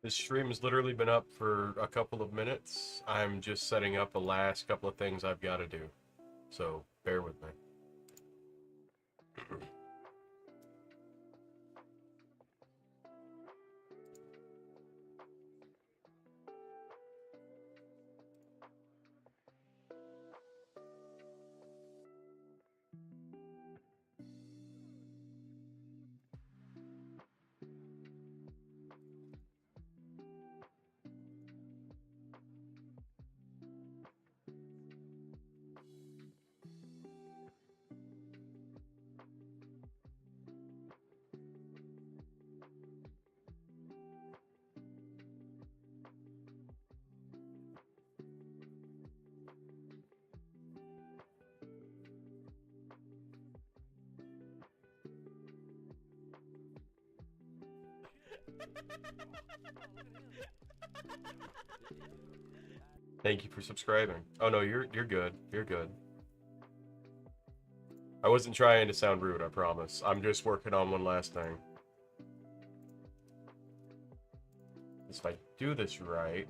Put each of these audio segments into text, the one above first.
This stream has literally been up for a couple of minutes. I'm just setting up the last couple of things I've got to do. So, bear with me. Thank you for subscribing. Oh no, you're good. You're good. I wasn't trying to sound rude, I promise. I'm just working on one last thing. If I do this right...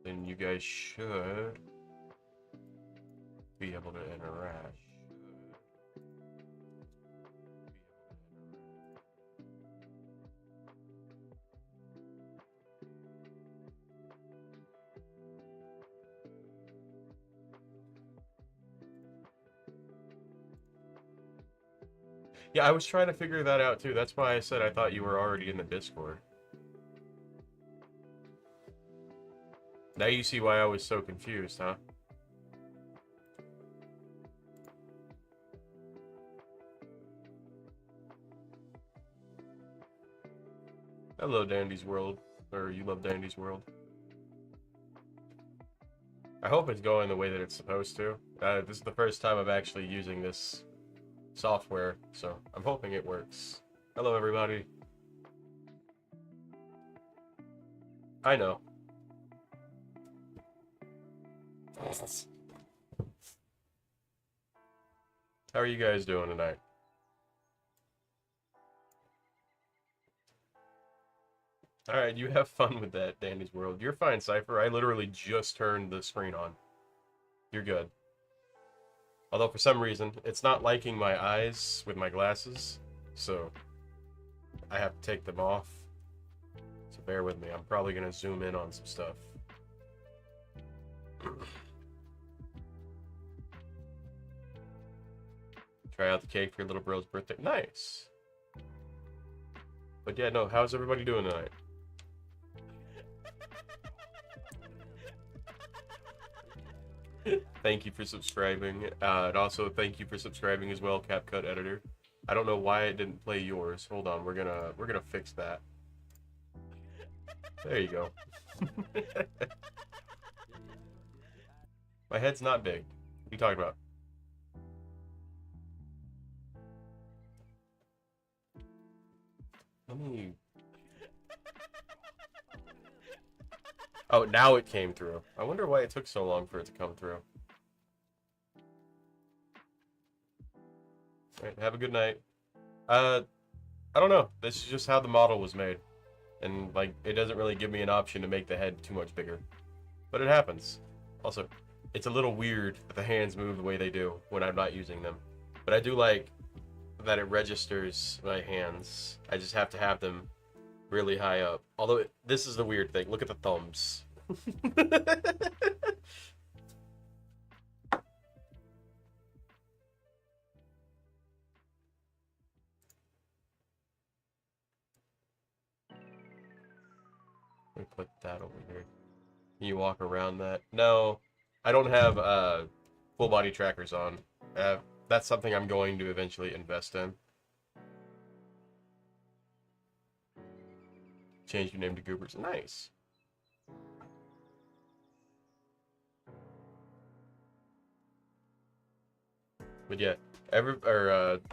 then you guys should be able to interact. Yeah, I was trying to figure that out too. That's why I said I thought you were already in the Discord. Now you see why I was so confused, huh? Hello, Dandy's World. Or you love Dandy's World. I hope it's going the way that it's supposed to. This is the first time I'm actually using this software, so I'm hoping it works. Hello, everybody. I know. How are you guys doing tonight? Alright, you have fun with that, Dandy's World. You're fine, Cypher. I literally just turned the screen on. You're good. Although, for some reason, it's not liking my eyes with my glasses, so I have to take them off. So bear with me. I'm probably going to zoom in on some stuff. Try out the cake for your little bro's birthday. Nice. But yeah, no, how's everybody doing tonight? Thank you for subscribing. And also thank you for subscribing as well, CapCut Editor. I don't know why it didn't play yours. Hold on, we're gonna fix that. There you go. My head's not big. What are you talking about? Let me... Oh, now it came through. I wonder why it took so long for it to come through. Alright, have a good night. I don't know. This is just how the model was made. And, like, it doesn't really give me an option to make the head too much bigger. But it happens. Also, it's a little weird that the hands move the way they do when I'm not using them. But I do like that it registers my hands. I just have to have them really high up. Although, this is the weird thing. Look at the thumbs. Let me put that over here. Can you walk around that? No, I don't have full body trackers on. That's something I'm going to eventually invest in. Change your name to Goobers. Nice. But yeah,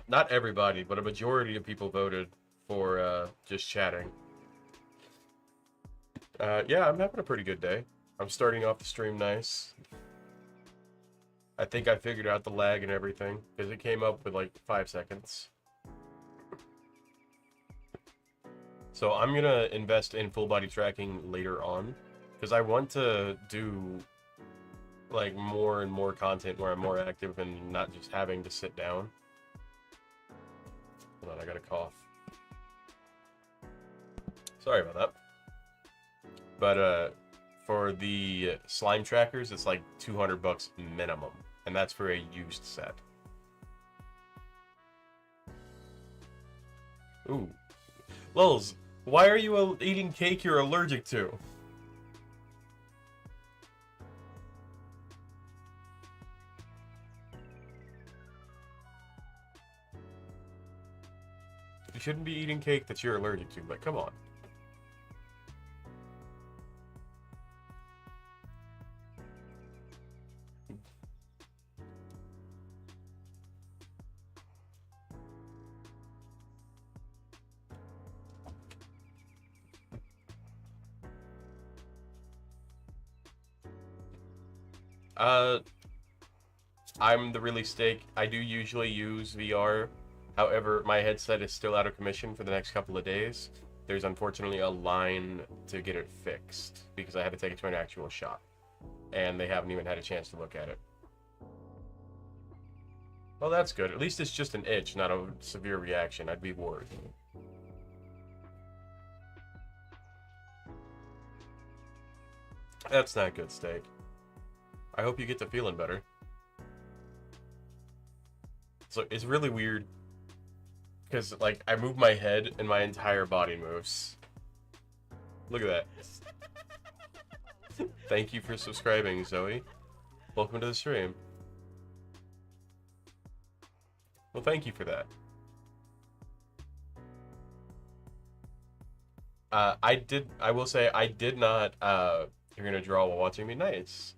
not everybody, but a majority of people voted for just chatting. Yeah, I'm having a pretty good day. I'm starting off the stream nice. I think I figured out the lag and everything, because it came up with like 5 seconds. So I'm gonna invest in full body tracking later on, because I want to do like more and more content where I'm more active and not just having to sit down. Hold on, I got a cough. Sorry about that. But for the slime trackers, it's like $200 minimum, and that's for a used set. Ooh. Lulz, why are you eating cake you're allergic to? You shouldn't be eating cake that you're allergic to, but come on. I'm the really steak. I do usually use VR. However, my headset is still out of commission for the next couple of days. There's unfortunately a line to get it fixed because I had to take it to an actual shop. And they haven't even had a chance to look at it. Well, that's good. At least it's just an itch, not a severe reaction. I'd be worried. That's not good, steak. I hope you get to feeling better. So it's really weird because like I move my head and my entire body moves. Look at that. Thank you for subscribing, Zoe. Welcome to the stream. Well, thank you for that. I will say I did not you're gonna draw while watching me. Nice.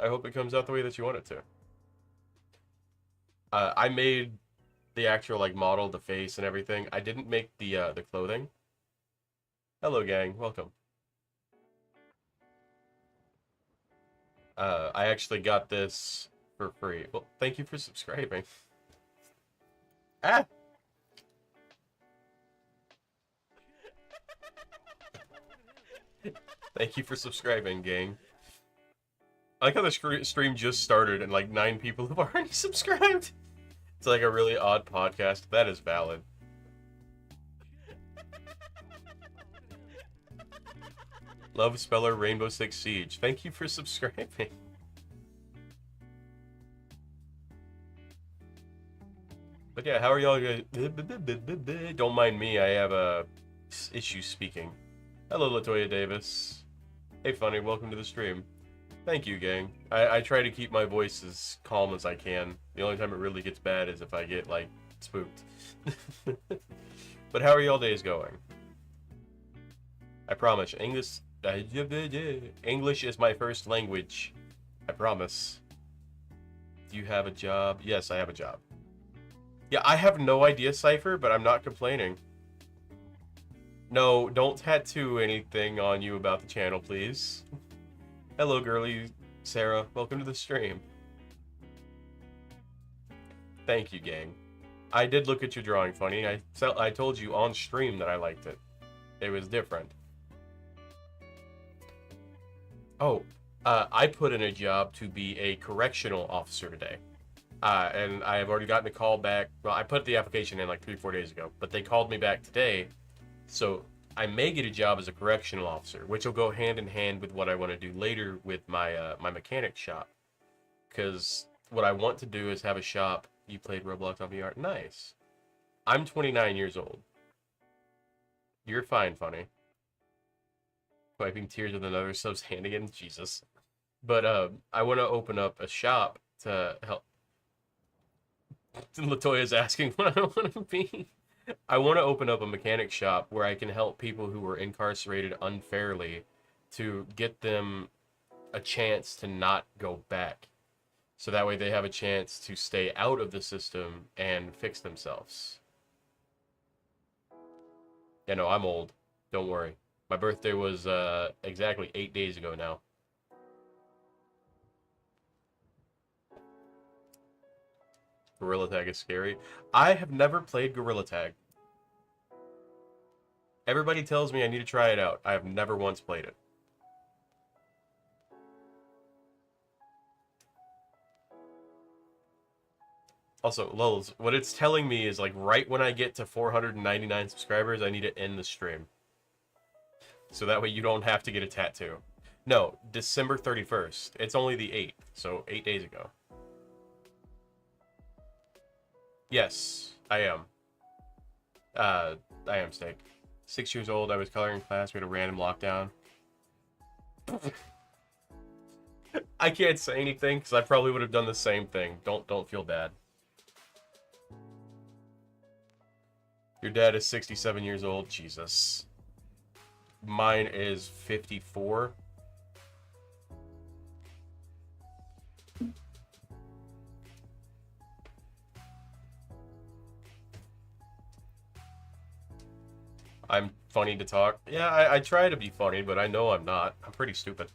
I hope it comes out the way that you want it to. I made the actual like model, the face and everything. I didn't make the clothing. Hello gang, welcome. I actually got this for free. Well, thank you for subscribing. Ah! Thank you for subscribing, gang. I like how the stream just started and like 9 people have already subscribed. It's like a really odd podcast. That is valid. Love Speller Rainbow Six Siege. Thank you for subscribing. But yeah, how are y'all guys? Don't mind me, I have a issue speaking. Hello, Latoya Davis. Hey, Funny, welcome to the stream. Thank you, gang. I try to keep my voice as calm as I can. The only time it really gets bad is if I get, like, spooked. But how are y'all days going? I promise. English is my first language. I promise. Do you have a job? Yes, I have a job. Yeah, I have no idea, Cypher, but I'm not complaining. No, don't tattoo anything on you about the channel, please. Hello, girly Sarah. Welcome to the stream. Thank you, gang. I did look at your drawing, Funny. I told you on stream that I liked it. It was different. Oh, I put in a job to be a correctional officer today. And I have already gotten a call back. Well, I put the application in like 3-4 days ago, but they called me back today. So I may get a job as a correctional officer, which will go hand in hand with what I want to do later with my my mechanic shop. Because what I want to do is have a shop. You played Roblox on VR? Nice. I'm 29 years old. You're fine, Funny. Wiping tears with another sub's hand again? Jesus. But I want to open up a shop to help. Latoya's asking what I want to be. I want to open up a mechanic shop where I can help people who were incarcerated unfairly to get them a chance to not go back. So that way they have a chance to stay out of the system and fix themselves. Yeah, no, I'm old. Don't worry. My birthday was exactly 8 days ago now. Gorilla Tag is scary. I have never played Gorilla Tag. Everybody tells me I need to try it out. I have never once played it. Also, lulz, what it's telling me is like right when I get to 499 subscribers, I need to end the stream. So that way you don't have to get a tattoo. No, December 31st. It's only the 8th, so 8 days ago. Yes, I am. I am Steak. 6 years old, I was coloring class, we had a random lockdown. I can't say anything, because I probably would have done the same thing. Don't feel bad. Your dad is 67 years old. Jesus. Mine is 54. I'm funny to talk. Yeah, I try to be funny, but I know I'm not. I'm pretty stupid.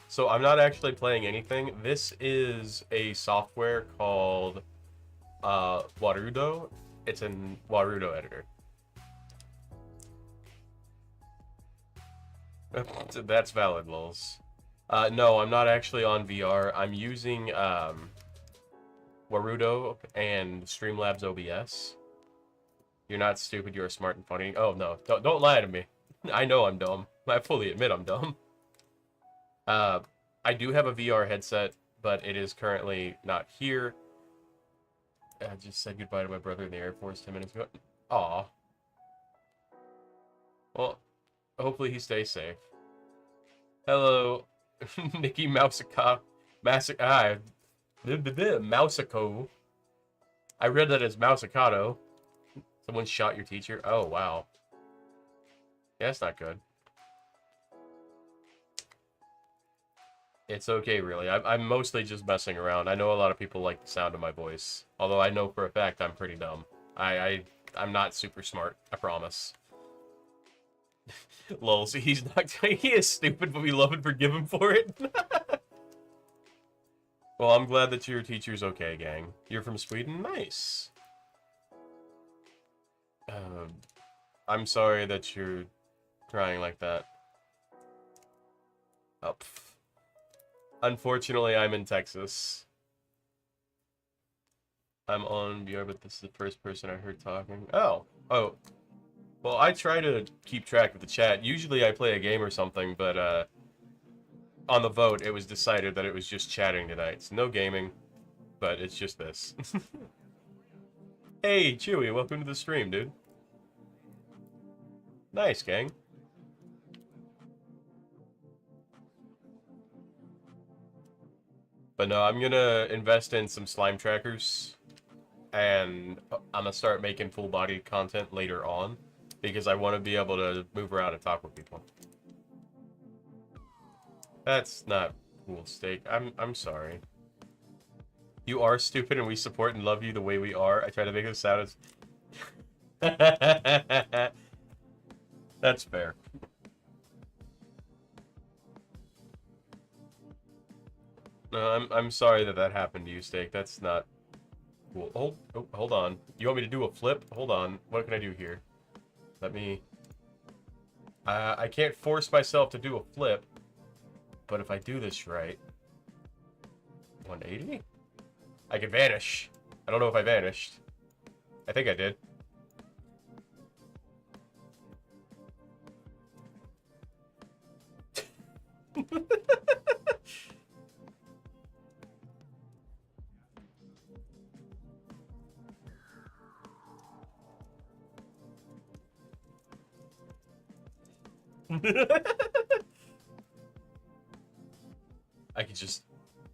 So I'm not actually playing anything. This is a software called Warudo. It's an Warudo editor. That's valid, lulz. No, I'm not actually on VR. I'm using Warudo and Streamlabs OBS. You're not stupid, you're smart and funny. Oh no, don't lie to me. I know I'm dumb. I fully admit I'm dumb. I do have a VR headset, but it is currently not here. I just said goodbye to my brother in the Air Force 10 minutes ago. Aw. Well, hopefully he stays safe. Hello, Nikki Mousaka. Mousico. I read that as Mousicato. Someone shot your teacher. Oh, wow. Yeah, that's not good. It's okay, really. I'm mostly just messing around. I know a lot of people like the sound of my voice. Although I know for a fact I'm pretty dumb. I'm not super smart, I promise. Lol, see, he's not... He is stupid, but we love and forgive him for it. Well, I'm glad that your teacher's okay, gang. You're from Sweden? Nice. I'm sorry that you're crying like that. Oh, unfortunately, I'm in Texas. I'm on VR, but this is the first person I heard talking. Oh. Well, I try to keep track of the chat. Usually I play a game or something, but on the vote, it was decided that it was just chatting tonight. So no gaming, but it's just this. Hey, Chewy, welcome to the stream, dude. Nice, gang. But no, I'm gonna invest in some slime trackers, and I'm gonna start making full body content later on, because I want to be able to move around and talk with people. That's not cool, Steak. I'm sorry. You are stupid, and we support and love you the way we are. I try to make this sound as... That's fair. No, I'm sorry that happened to you, Steak. That's not cool. Hold on. You want me to do a flip? Hold on. What can I do here? Let me... I can't force myself to do a flip, but if I do this right... 180? I can vanish. I don't know if I vanished. I think I did. I could just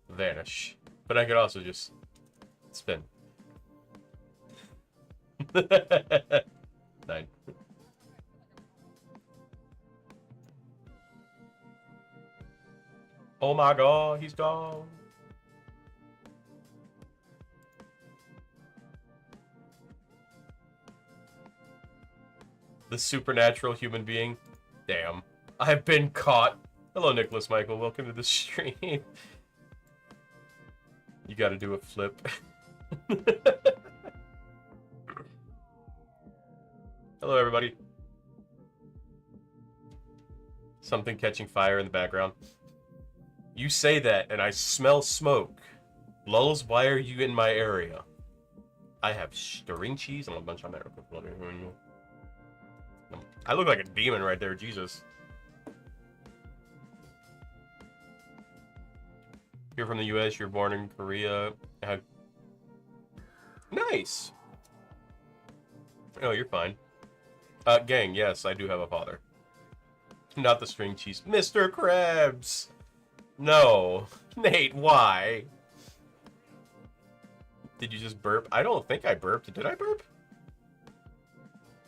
vanish, but I could also just spin. 9. Oh my god, he's gone. The supernatural human being. Damn. I've been caught. Hello, Nicholas Michael. Welcome to the stream. You gotta do a flip. Hello, everybody. Something catching fire in the background. You say that, and I smell smoke. Lulz, why are you in my area? I have string cheese. I'm gonna bunch on that real quick. I look like a demon right there, Jesus. You're from the US, you're born in Korea. Nice! Oh, you're fine. Gang, yes, I do have a father. Not the string cheese. Mr. Krabs! No. Nate, why? Did you just burp? I don't think I burped. Did I burp?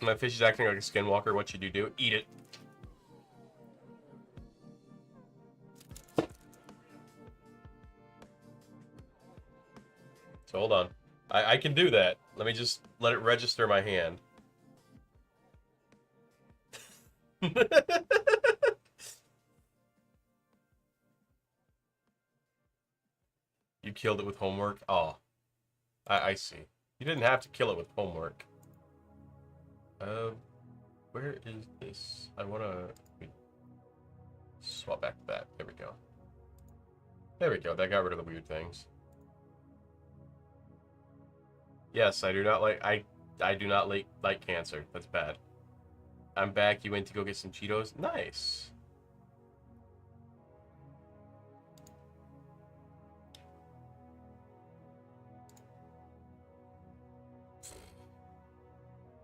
My fish is acting like a skinwalker. What should you do? Eat it. So hold on. I can do that. Let me just let it register my hand. You killed it with homework? Oh. I see. You didn't have to kill it with homework. Where is this? I wanna swap back to that. There we go. There we go. That got rid of the weird things. Yes, I do not like I do not like cancer. That's bad. I'm back. You went to go get some Cheetos? Nice.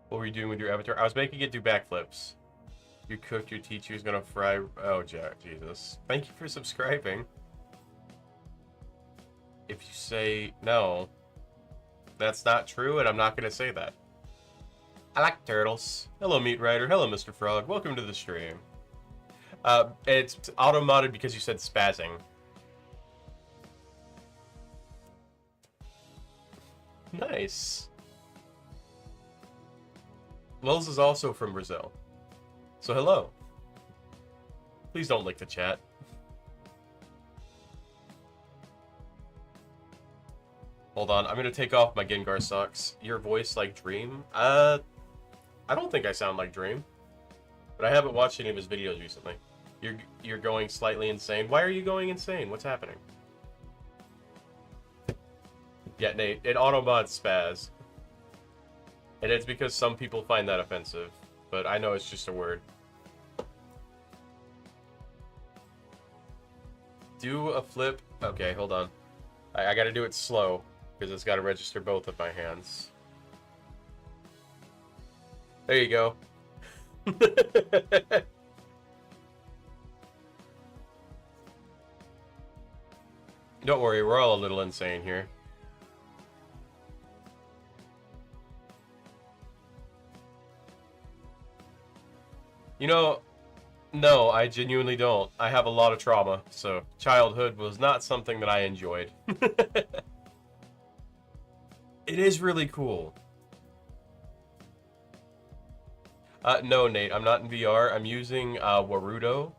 What were you doing with your avatar? I was making it do backflips. You cooked, your teacher's gonna fry... Oh, Jack, Jesus. Thank you for subscribing. If you say no, that's not true, and I'm not gonna say that. I like turtles. Hello, Meat Rider. Hello, Mr. Frog. Welcome to the stream. It's auto-modded because you said spazzing. Nice. Lulz is also from Brazil. So hello. Please don't lick the chat. Hold on, I'm gonna take off my Gengar socks. Your voice like Dream? I don't think I sound like Dream. But I haven't watched any of his videos recently. You're going slightly insane. Why are you going insane? What's happening? Yeah, Nate, it auto-mods spaz. And it's because some people find that offensive. But I know it's just a word. Do a flip. Okay, hold on. I gotta do it slow. Because it's gotta register both of my hands. There you go. Don't worry, we're all a little insane here. You know, no, I genuinely don't. I have a lot of trauma, so childhood was not something that I enjoyed. It is really cool. No, Nate, I'm not in VR. I'm using Warudo,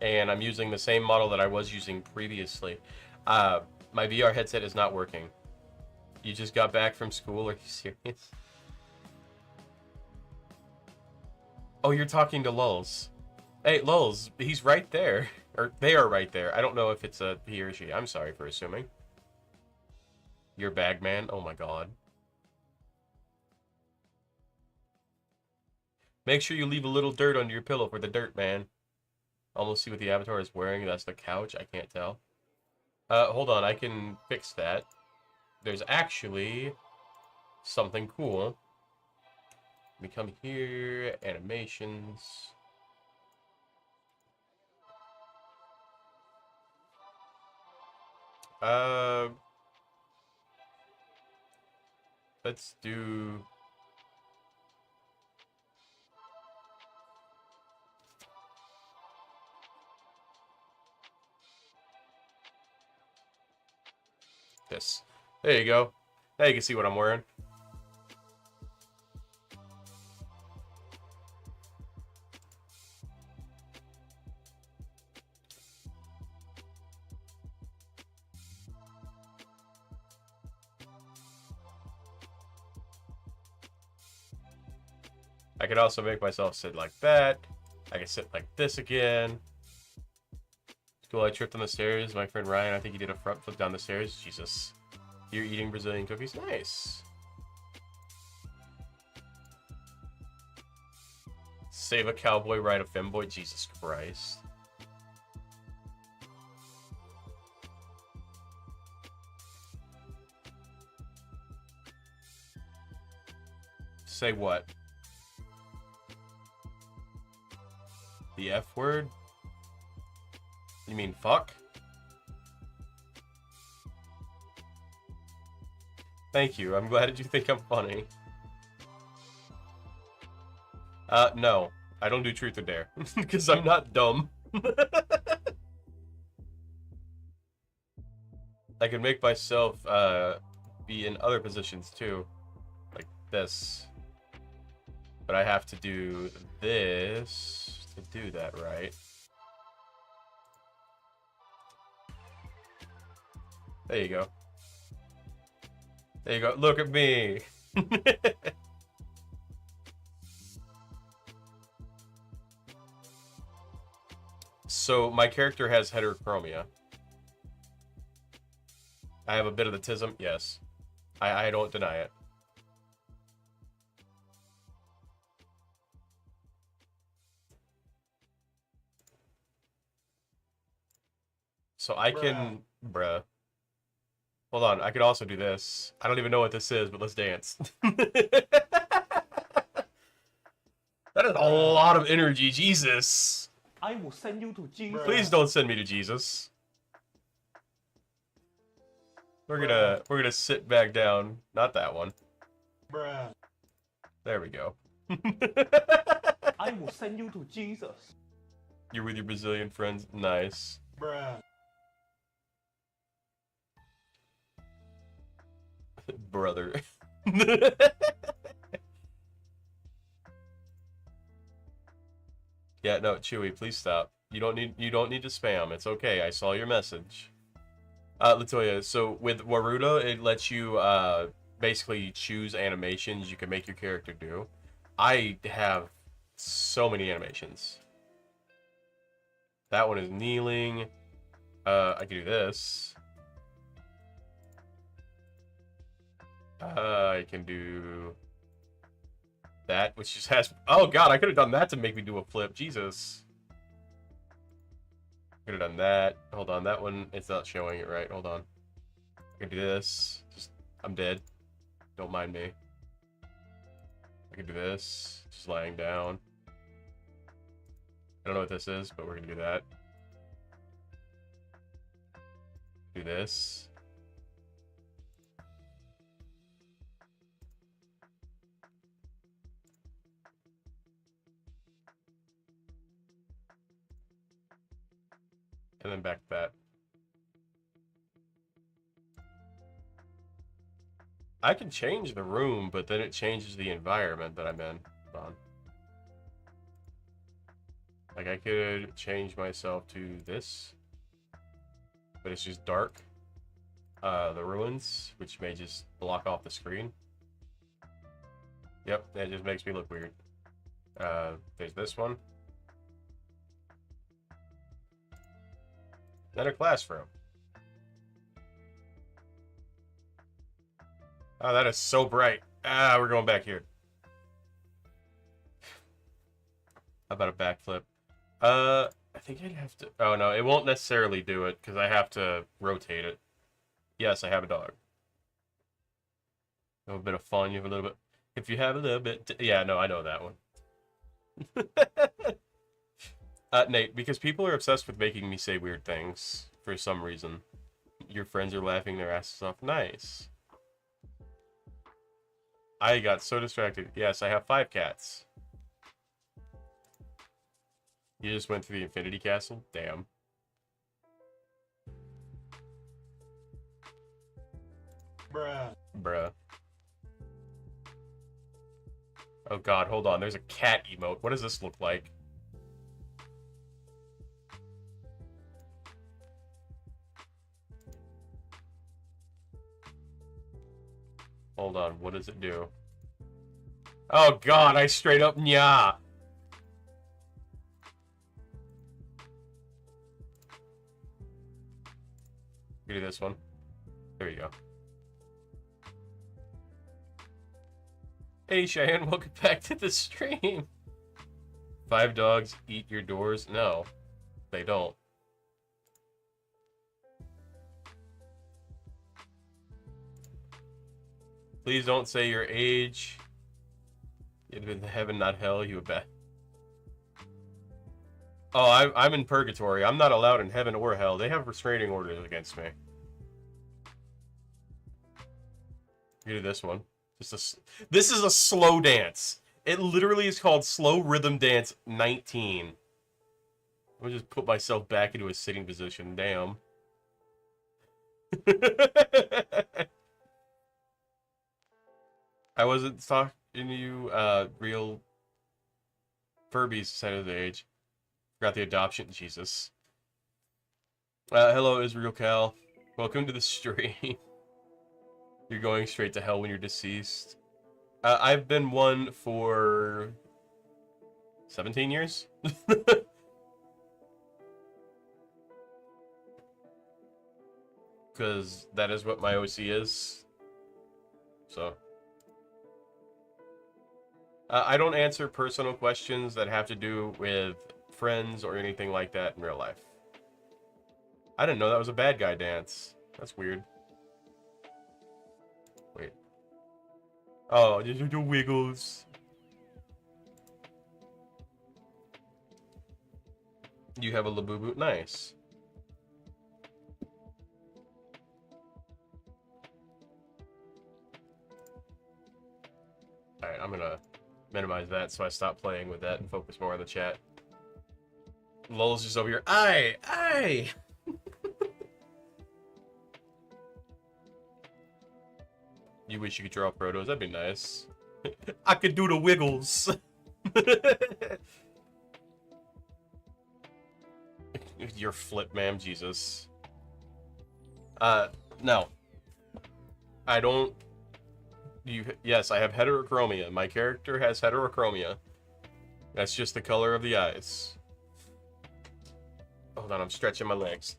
and I'm using the same model that I was using previously. My VR headset is not working. You just got back from school? Are you serious? Oh, you're talking to Lulz. Hey, Lulz, he's right there. Or they are right there. I don't know if it's a he or she. I'm sorry for assuming. You're Bagman? Oh my god. Make sure you leave a little dirt under your pillow for the dirt man. Almost see what the avatar is wearing. That's the couch. I can't tell. Hold on. I can fix that. There's actually something cool. Let me come here. Animations. Let's do... this. There you go. Now you can see what I'm wearing. I could also make myself sit like that. I can sit like this again. Cool, I tripped on the stairs. My friend Ryan, I think he did a front flip down the stairs. Jesus. You're eating Brazilian cookies? Nice. Save a cowboy, ride a femboy? Jesus Christ. Say what? The F word? You mean fuck? Thank you. I'm glad you think I'm funny. No. I don't do truth or dare. Because I'm not dumb. I can make myself, be in other positions, too. Like this. But I have to do this to do that, right? There you go. There you go. Look at me. So my character has heterochromia. I have a bit of the tism. Yes. I don't deny it. So I can... Bruh. Hold on. I could also do this. I don't even know what this is, but let's dance. That is a lot of energy. Jesus. I will send you to Jesus. Please don't send me to Jesus. We're gonna sit back down. Not that one. Bruh. There we go. I will send you to Jesus. You're with your Brazilian friends. Nice. Bruh. Brother. Yeah, no, Chewy, please stop. You don't need to spam. It's okay. I saw your message. Latoya, so with Waruda, it lets you basically choose animations you can make your character do. I have so many animations. That one is kneeling. I can do this. I can do that, which just has... Oh, God, I could have done that to make me do a flip. Jesus. Could have done that. Hold on, that one, it's not showing it right. Hold on. I can do this. Just, I'm dead. Don't mind me. I can do this. Just lying down. I don't know what this is, but we're gonna do that. Do this. And then back to that. I can change the room, but then it changes the environment that I'm in. Hold on. Like, I could change myself to this, but it's just dark. The ruins, which may just block off the screen. Yep, that just makes me look weird. There's this one. Then a classroom. Oh, that is so bright. Ah, we're going back here. How about a backflip? I think I'd have to... Oh, no, it won't necessarily do it, because I have to rotate it. Yes, I have a dog. You have a bit of fun, you have a little bit... If you have a little bit... Yeah, no, I know that one. Nate, because people are obsessed with making me say weird things for some reason. Your friends are laughing their asses off. Nice. I got so distracted. Yes, I have 5 cats. You just went through the Infinity Castle? Damn. Bruh. Bruh. Oh god, hold on. There's a cat emote. What does this look like? Hold on, what does it do? Oh god, I straight up nya. Do this one. There you go. Hey Cheyenne, welcome back to the stream. 5 dogs eat your doors? No, they don't. Please don't say your age. You'd been heaven, not hell, you bet. Oh, I'm in purgatory. I'm not allowed in heaven or hell. They have restraining orders against me. You do this one. This is a slow dance. It literally is called Slow Rhythm Dance 19. Let me just put myself back into a sitting position. Damn. I wasn't talking to you, real Furby's side of the age. Forgot the adoption, Jesus. Hello, Israel Cal. Welcome to the stream. You're going straight to hell when you're deceased. I've been one for 17 years. Because that is what my OC is. So. I don't answer personal questions that have to do with friends or anything like that in real life. I didn't know that was a bad guy dance. That's weird. Wait. Oh, these are the wiggles. You have a Labubu? Nice. Alright, I'm gonna minimize that so I stop playing with that and focus more on the chat. Lol's just over here. Aye! You wish you could draw Protos? That'd be nice. I could do the wiggles. Your flip, ma'am, Jesus. No. I don't... Yes, I have heterochromia. My character has heterochromia. That's just the color of the eyes. Hold on, I'm stretching my legs.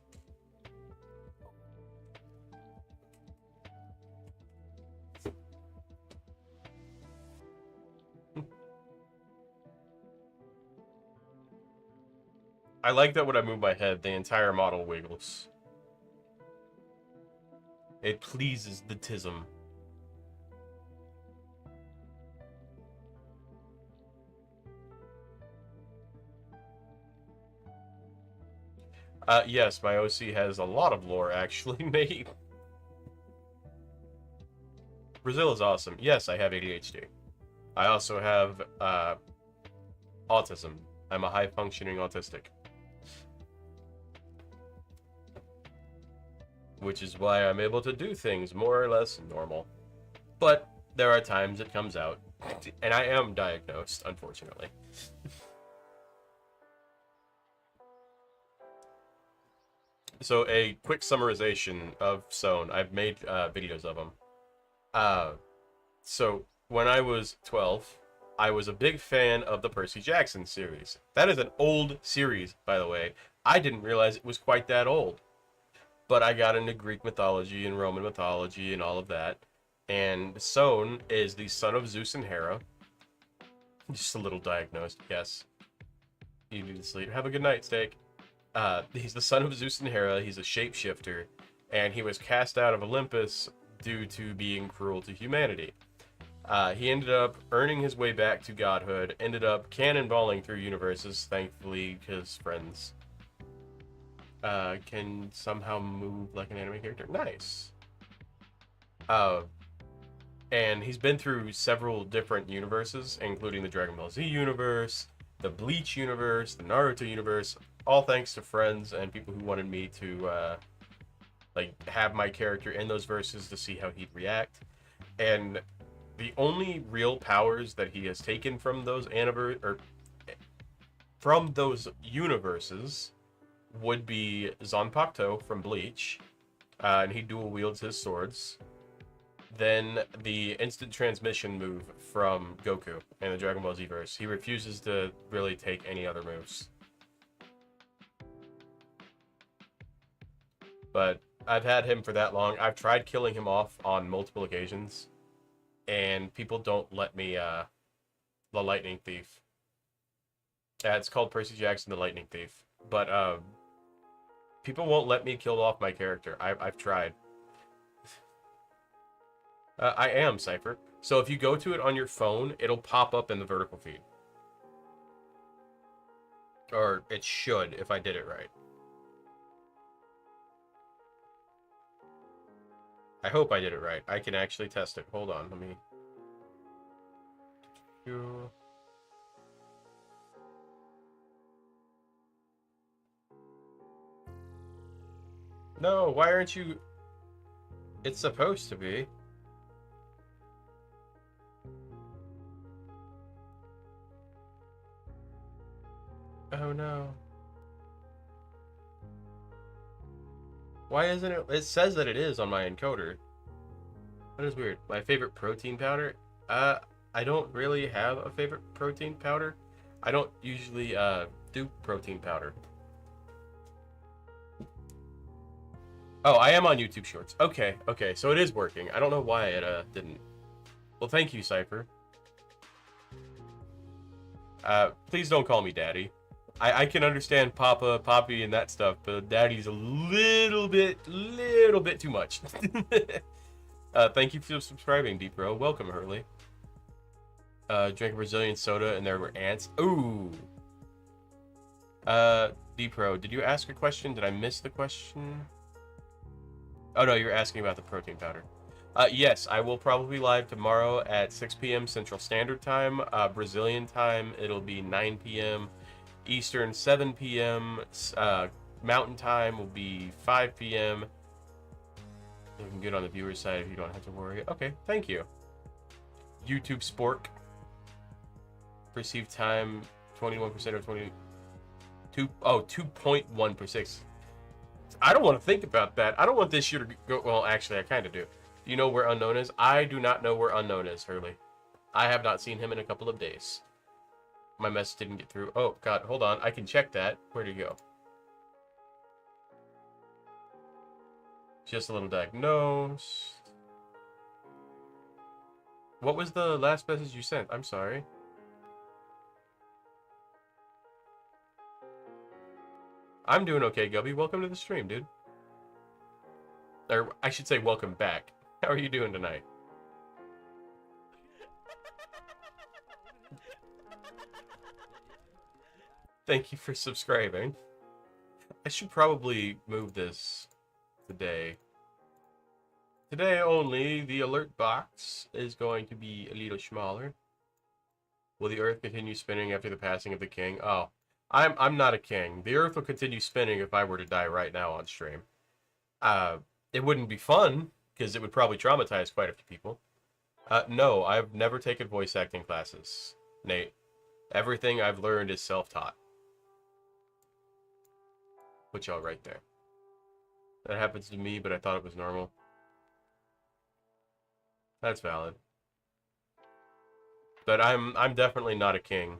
I like that when I move my head, the entire model wiggles. It pleases the tism. Yes, my OC has a lot of lore, actually, mate. Brazil is awesome. Yes, I have ADHD. I also have, autism. I'm a high-functioning autistic. Which is why I'm able to do things more or less normal. But there are times it comes out. And I am diagnosed, unfortunately. So a quick summarization of Sewn. I've made videos of them. So when I was 12, I was a big fan of the Percy Jackson series. That is an old series, by the way. I didn't realize it was quite that old. But I got into Greek mythology and Roman mythology and all of that. And Sewn is the son of Zeus and Hera. Just a little diagnosed, yes. You need to sleep. Have a good night, Steak. He's the son of Zeus and Hera. He's a shapeshifter. And he was cast out of Olympus due to being cruel to humanity. He ended up earning his way back to godhood. Ended up cannonballing through universes, thankfully, because friends can somehow move like an anime character. Nice. And he's been through several different universes, including the Dragon Ball Z universe, the Bleach universe, the Naruto universe, all thanks to friends and people who wanted me to like have my character in those verses to see how he'd react. And the only real powers that he has taken from those universes would be Zanpakuto from Bleach, and he dual wields his swords. than the instant transmission move from Goku in the Dragon Ball Z verse. He refuses to really take any other moves. But I've had him for that long. I've tried killing him off on multiple occasions, and people don't let me, the Lightning Thief. It's called Percy Jackson the Lightning Thief. But, people won't let me kill off my character. I've tried. I am, Cypher. So if you go to it on your phone, it'll pop up in the vertical feed. Or it should, if I did it right. I hope I did it right. I can actually test it. Hold on, let me... No, why aren't you... It's supposed to be. Oh no. Why isn't it? It says that it is on my encoder. That is weird. My favorite protein powder? I don't really have a favorite protein powder. I don't usually do protein powder. Oh, I am on YouTube Shorts. Okay, okay, so it is working. I don't know why it didn't. Well, thank you, Cypher. Please don't call me Daddy. I can understand Papa, Poppy, and that stuff, but Daddy's a little bit too much. Thank you for subscribing, Deep Bro. Welcome, Hurley. Drank a Brazilian soda and there were ants. Ooh. Deep Bro, did you ask a question? Did I miss the question? Oh no, you're asking about the protein powder. Yes, I will probably be live tomorrow at 6 p.m. Central Standard Time. Brazilian time, it'll be 9 p.m. Eastern, 7 p.m. Mountain Time will be 5 p.m. Looking good on the viewer's side if you don't have to worry. Okay, thank you. YouTube Spork. Perceived time, 21% or 22... Oh, 2.1%. I don't want to think about that. I don't want this year to go... Well, actually, I kind of do. Do you know where Unknown is? I do not know where Unknown is, Hurley. I have not seen him in a couple of days. My message didn't get through. Oh, God, hold on. I can check that. Where'd he go? Just a little diagnosed. What was the last message you sent? I'm sorry. I'm doing okay, Gubby. Welcome to the stream, dude. Or, I should say welcome back. How are you doing tonight? Thank you for subscribing. I should probably move this today. Today only, the alert box is going to be a little smaller. Will the Earth continue spinning after the passing of the king? Oh, I'm not a king. The Earth will continue spinning if I were to die right now on stream. It wouldn't be fun, because it would probably traumatize quite a few people. No, I've never taken voice acting classes, Nate. Everything I've learned is self-taught. Put y'all right there. That happens to me, but I thought it was normal. That's valid. But I'm definitely not a king.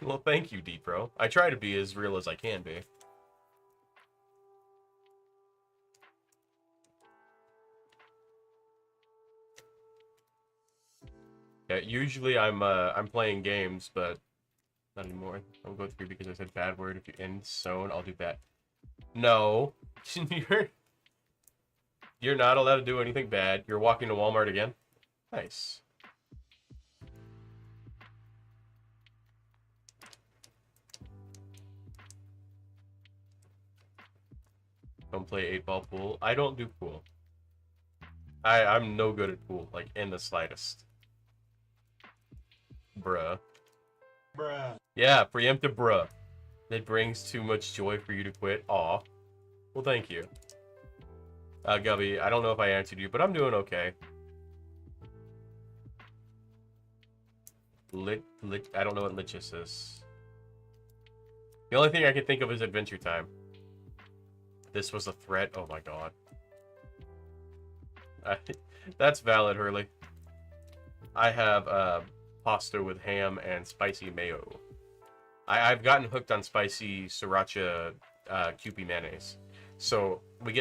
Well, thank you, D-Pro. I try to be as real as I can be. Yeah, usually I'm playing games, but not anymore. I'll go through because I said bad word. If you're in zone, I'll do bad. No. You're not allowed to do anything bad. You're walking to Walmart again? Nice. Don't play 8-ball pool. I don't do pool. I'm no good at pool, like in the slightest. Bruh. Bruh. Yeah, preemptive bruh. It brings too much joy for you to quit. Aw. Well, thank you. Gubby, I don't know if I answered you, but I'm doing okay. I don't know what Lichus is. The only thing I can think of is Adventure Time. This was a threat. Oh my god. I, that's valid, Hurley. I have pasta with ham and spicy mayo. I've gotten hooked on spicy sriracha Kewpie mayonnaise. So I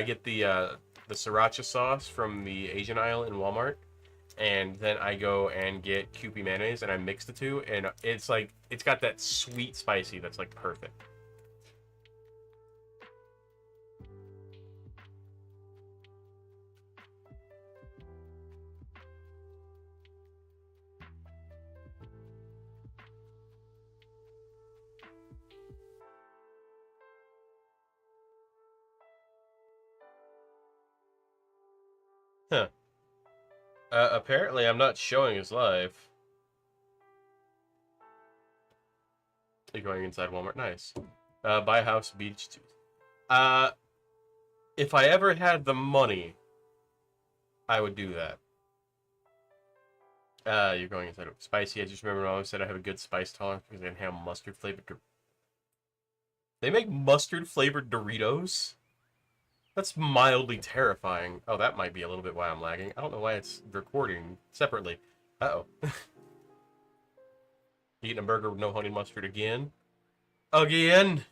get the sriracha sauce from the Asian aisle in Walmart, and then I go and get Kewpie mayonnaise and I mix the two, and it's got that sweet spicy that's like perfect. Huh. Apparently I'm not showing us live. You're going inside Walmart. Nice. Buy a house, beach. If I ever had the money, I would do that. You're going inside spicy. I just remember I always said I have a good spice tolerance because I can have mustard flavored. They make mustard flavored Doritos? That's mildly terrifying. Oh, that might be a little bit why I'm lagging. I don't know why it's recording separately. Uh-oh. Eating a burger with no honey mustard again? Again?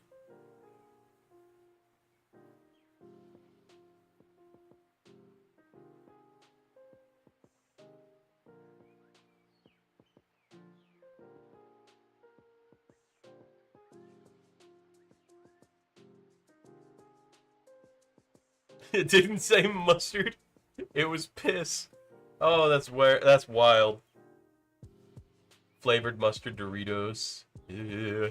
It didn't say mustard. It was piss. Oh, that's wild. Flavored mustard Doritos. Yeah.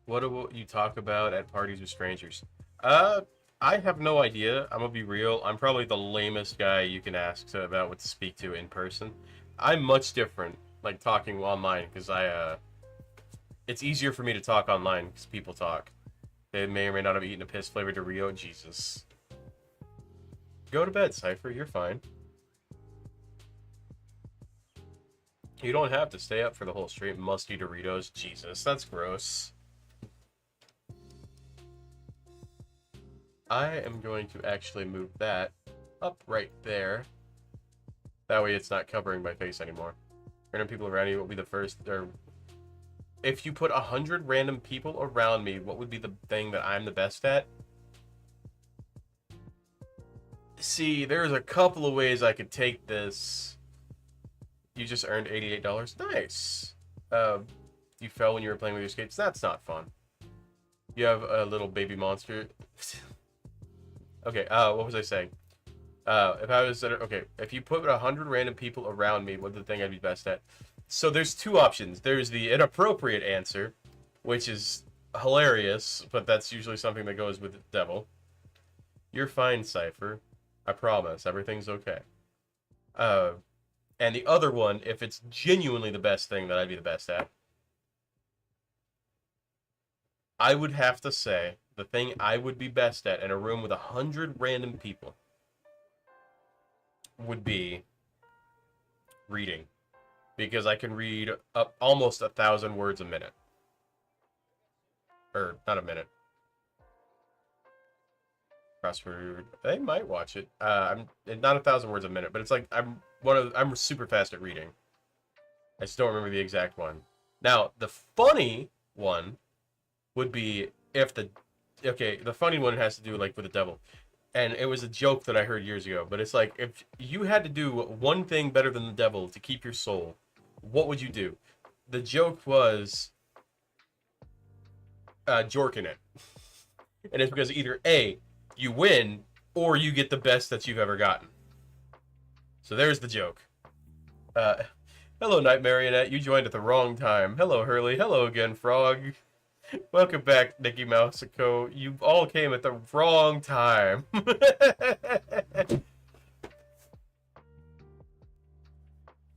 What do you talk about at parties with strangers? I have no idea. I'm gonna be real. I'm probably the lamest guy you can ask about what to speak to in person. I'm much different, like talking online, because it's easier for me to talk online because people talk. They may or may not have eaten a piss flavored Dorito. Jesus. Go to bed, Cypher. You're fine. You don't have to stay up for the whole stream. Musty Doritos. Jesus, that's gross. I am going to actually move that up right there. That way it's not covering my face anymore. Random people around you will be the first, or if you put 100 random people around me, what would be the thing that I'm the best at? See, there's a couple of ways I could take this. You just earned $88. Nice. You fell when you were playing with your skates. That's not fun. You have a little baby monster. Okay, what was I saying? If you put 100 random people around me, what's the thing I'd be best at? So there's two options. There's the inappropriate answer, which is hilarious, but that's usually something that goes with the devil. You're fine, Cypher. I promise. Everything's okay. And the other one, if it's genuinely the best thing that I'd be the best at, I would have to say the thing I would be best at in a room with 100 random people would be reading, because I can read up almost 1,000 words a minute, or not a minute. Crossword. They might watch it. I'm not 1,000 words a minute, but it's like I'm super fast at reading. I just don't remember the exact one. Now the funny one would be if the funny one has to do like with the devil. And it was a joke that I heard years ago, but it's like, if you had to do one thing better than the devil to keep your soul, what would you do? The joke was jorking it. And it's because either A, you win, or you get the best that you've ever gotten. So there's the joke. Hello, Night Marionette. You joined at the wrong time. Hello, Hurley. Hello again, Frog. Welcome back, Mickey Mouse and Co. You all came at the wrong time.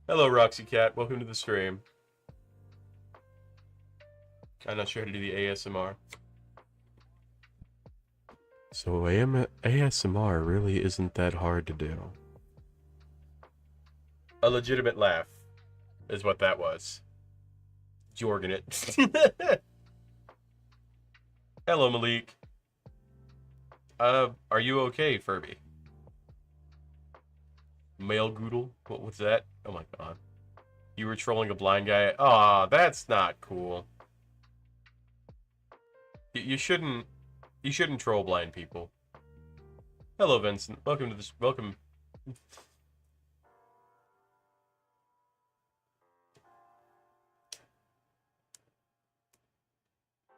Hello, Roxy Cat. Welcome to the stream. I'm not sure how to do the ASMR. So ASMR really isn't that hard to do. A legitimate laugh is what that was. Jorgen it. Hello, Malik. Are you okay, Furby? Male Goodle? What was that? Oh my god. You were trolling a blind guy? Aw, that's not cool. You shouldn't troll blind people. Hello, Vincent. Welcome to this. Welcome.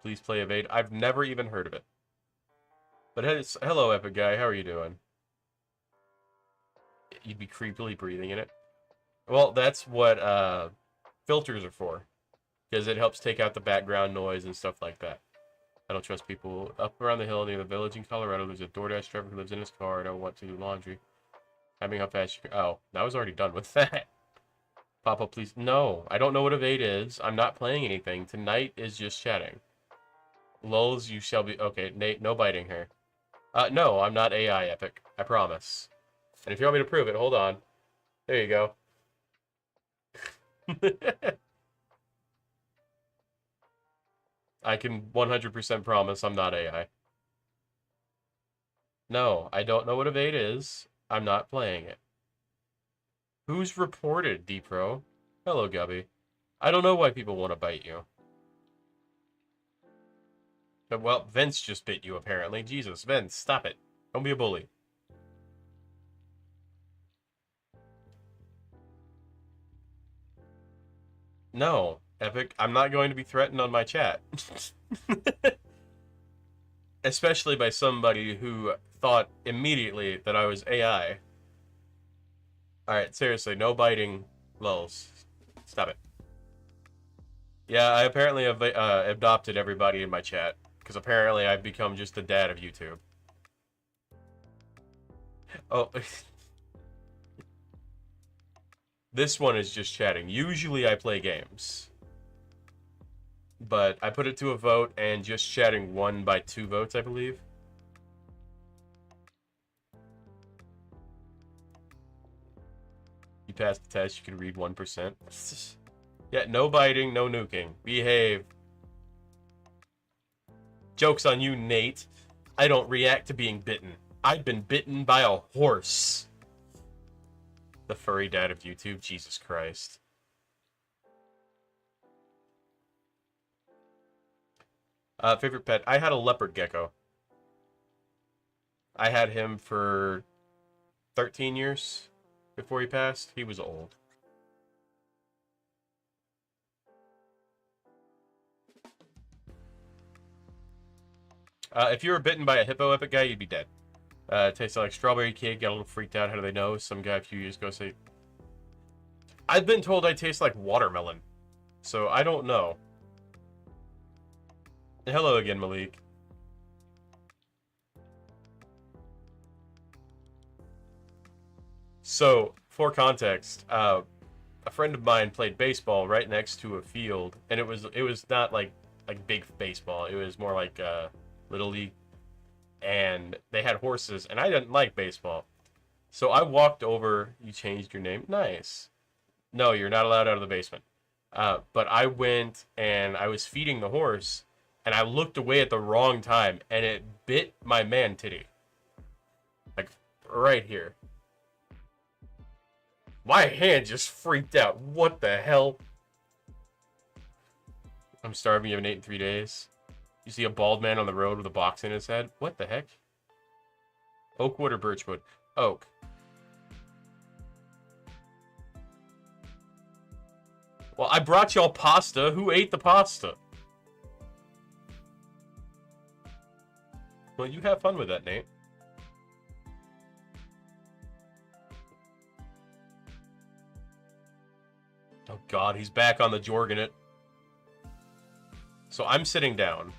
Please play Evade. I've never even heard of it. But hello, Epic Guy. How are you doing? You'd be creepily breathing in it. Well, that's what filters are for. Because it helps take out the background noise and stuff like that. I don't trust people. Up around the hill near the village in Colorado, there's a DoorDash driver who lives in his car. I don't want to do laundry. Having how fast you can... Oh, I was already done with that. Papa, please. No, I don't know what Evade is. I'm not playing anything. Tonight is just chatting. Lulz, you shall be... Okay, Nate, no biting here. No, I'm not AI Epic. I promise. And if you want me to prove it, hold on. There you go. I can 100% promise I'm not AI. No, I don't know what Evade is. I'm not playing it. Who's reported, D-Pro? Hello, Gubby. I don't know why people want to bite you. Well, Vince just bit you, apparently. Jesus, Vince, stop it. Don't be a bully. No, Epic, I'm not going to be threatened on my chat. Especially by somebody who thought immediately that I was AI. Alright, seriously, no biting, lulz. Stop it. Yeah, I apparently have adopted everybody in my chat. Because apparently I've become just the dad of YouTube. Oh. This one is just chatting. Usually I play games. But I put it to a vote, and just chatting won by 2 votes, I believe. You passed the test, you can read 1%. Yeah, no biting, no nuking. Behave. Joke's on you, Nate. I don't react to being bitten. I've been bitten by a horse. The furry dad of YouTube, Jesus Christ. Favorite pet? I had a leopard gecko. I had him for 13 years before he passed. He was old. If you were bitten by a hippo epic guy, you'd be dead. Tasted like strawberry cake. Got a little freaked out. How do they know? Some guy a few years ago said... I've been told I taste like watermelon. So, I don't know. Hello again, Malik. So, for context, a friend of mine played baseball right next to a field, and it was not like big baseball. It was more like little league, and they had horses, and I didn't like baseball, so I walked over. You changed your name, nice. No, you're not allowed out of the basement. But I went and I was feeding the horse, and I looked away at the wrong time, and it bit my man titty, like right here. My hand just freaked out. What the hell? I'm starving. You haven't eaten in 3 days. You see a bald man on the road with a box in his head. What the heck? Oakwood or birchwood? Oak. Well, I brought y'all pasta. Who ate the pasta? Well, you have fun with that, Nate. Oh god, he's back on the Jorgen it. So I'm sitting down.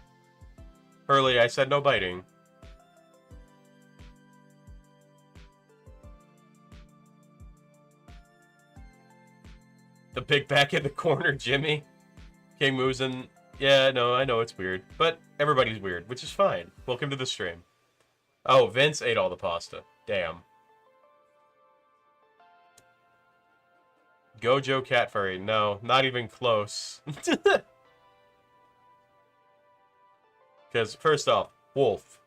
Early, I said no biting. The big back in the corner, Jimmy. King Muzen. Yeah, no, I know it's weird. But everybody's weird, which is fine. Welcome to the stream. Oh, Vince ate all the pasta. Damn. Gojo Cat Furry. No, not even close. Because, first off, wolf.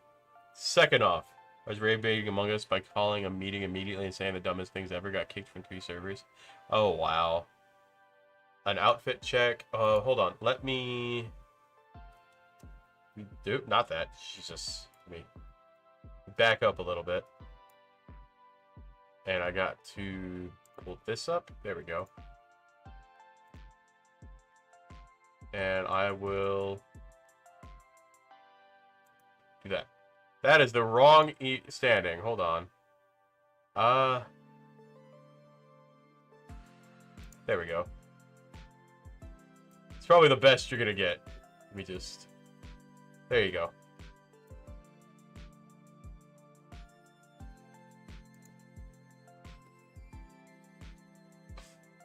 Second off, I was raid-baiting Among Us by calling a meeting immediately and saying the dumbest things ever. Got kicked from 3 servers. Oh, wow. An outfit check. Hold on. Let me... do not that. Jesus. Let me back up a little bit. And I got to pull this up. There we go. And I will do that. That is the wrong standing. Hold on. There we go. It's probably the best you're gonna get. Let me just... There you go.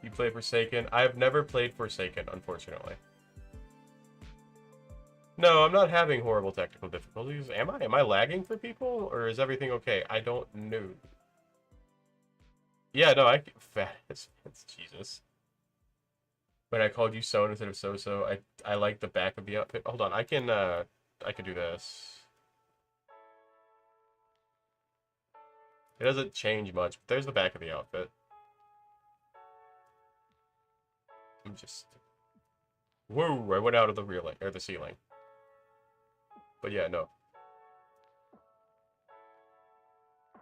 You play Forsaken? I've never played Forsaken, unfortunately. No, I'm not having horrible technical difficulties. Am I? Am I lagging for people? Or is everything okay? I don't know. Yeah, no, it's Jesus. When I called you So instead of So, I like the back of the outfit. Hold on, I can do this. It doesn't change much, but there's the back of the outfit. I'm just... Whoa, I went out of the railing, or the ceiling. But yeah, no.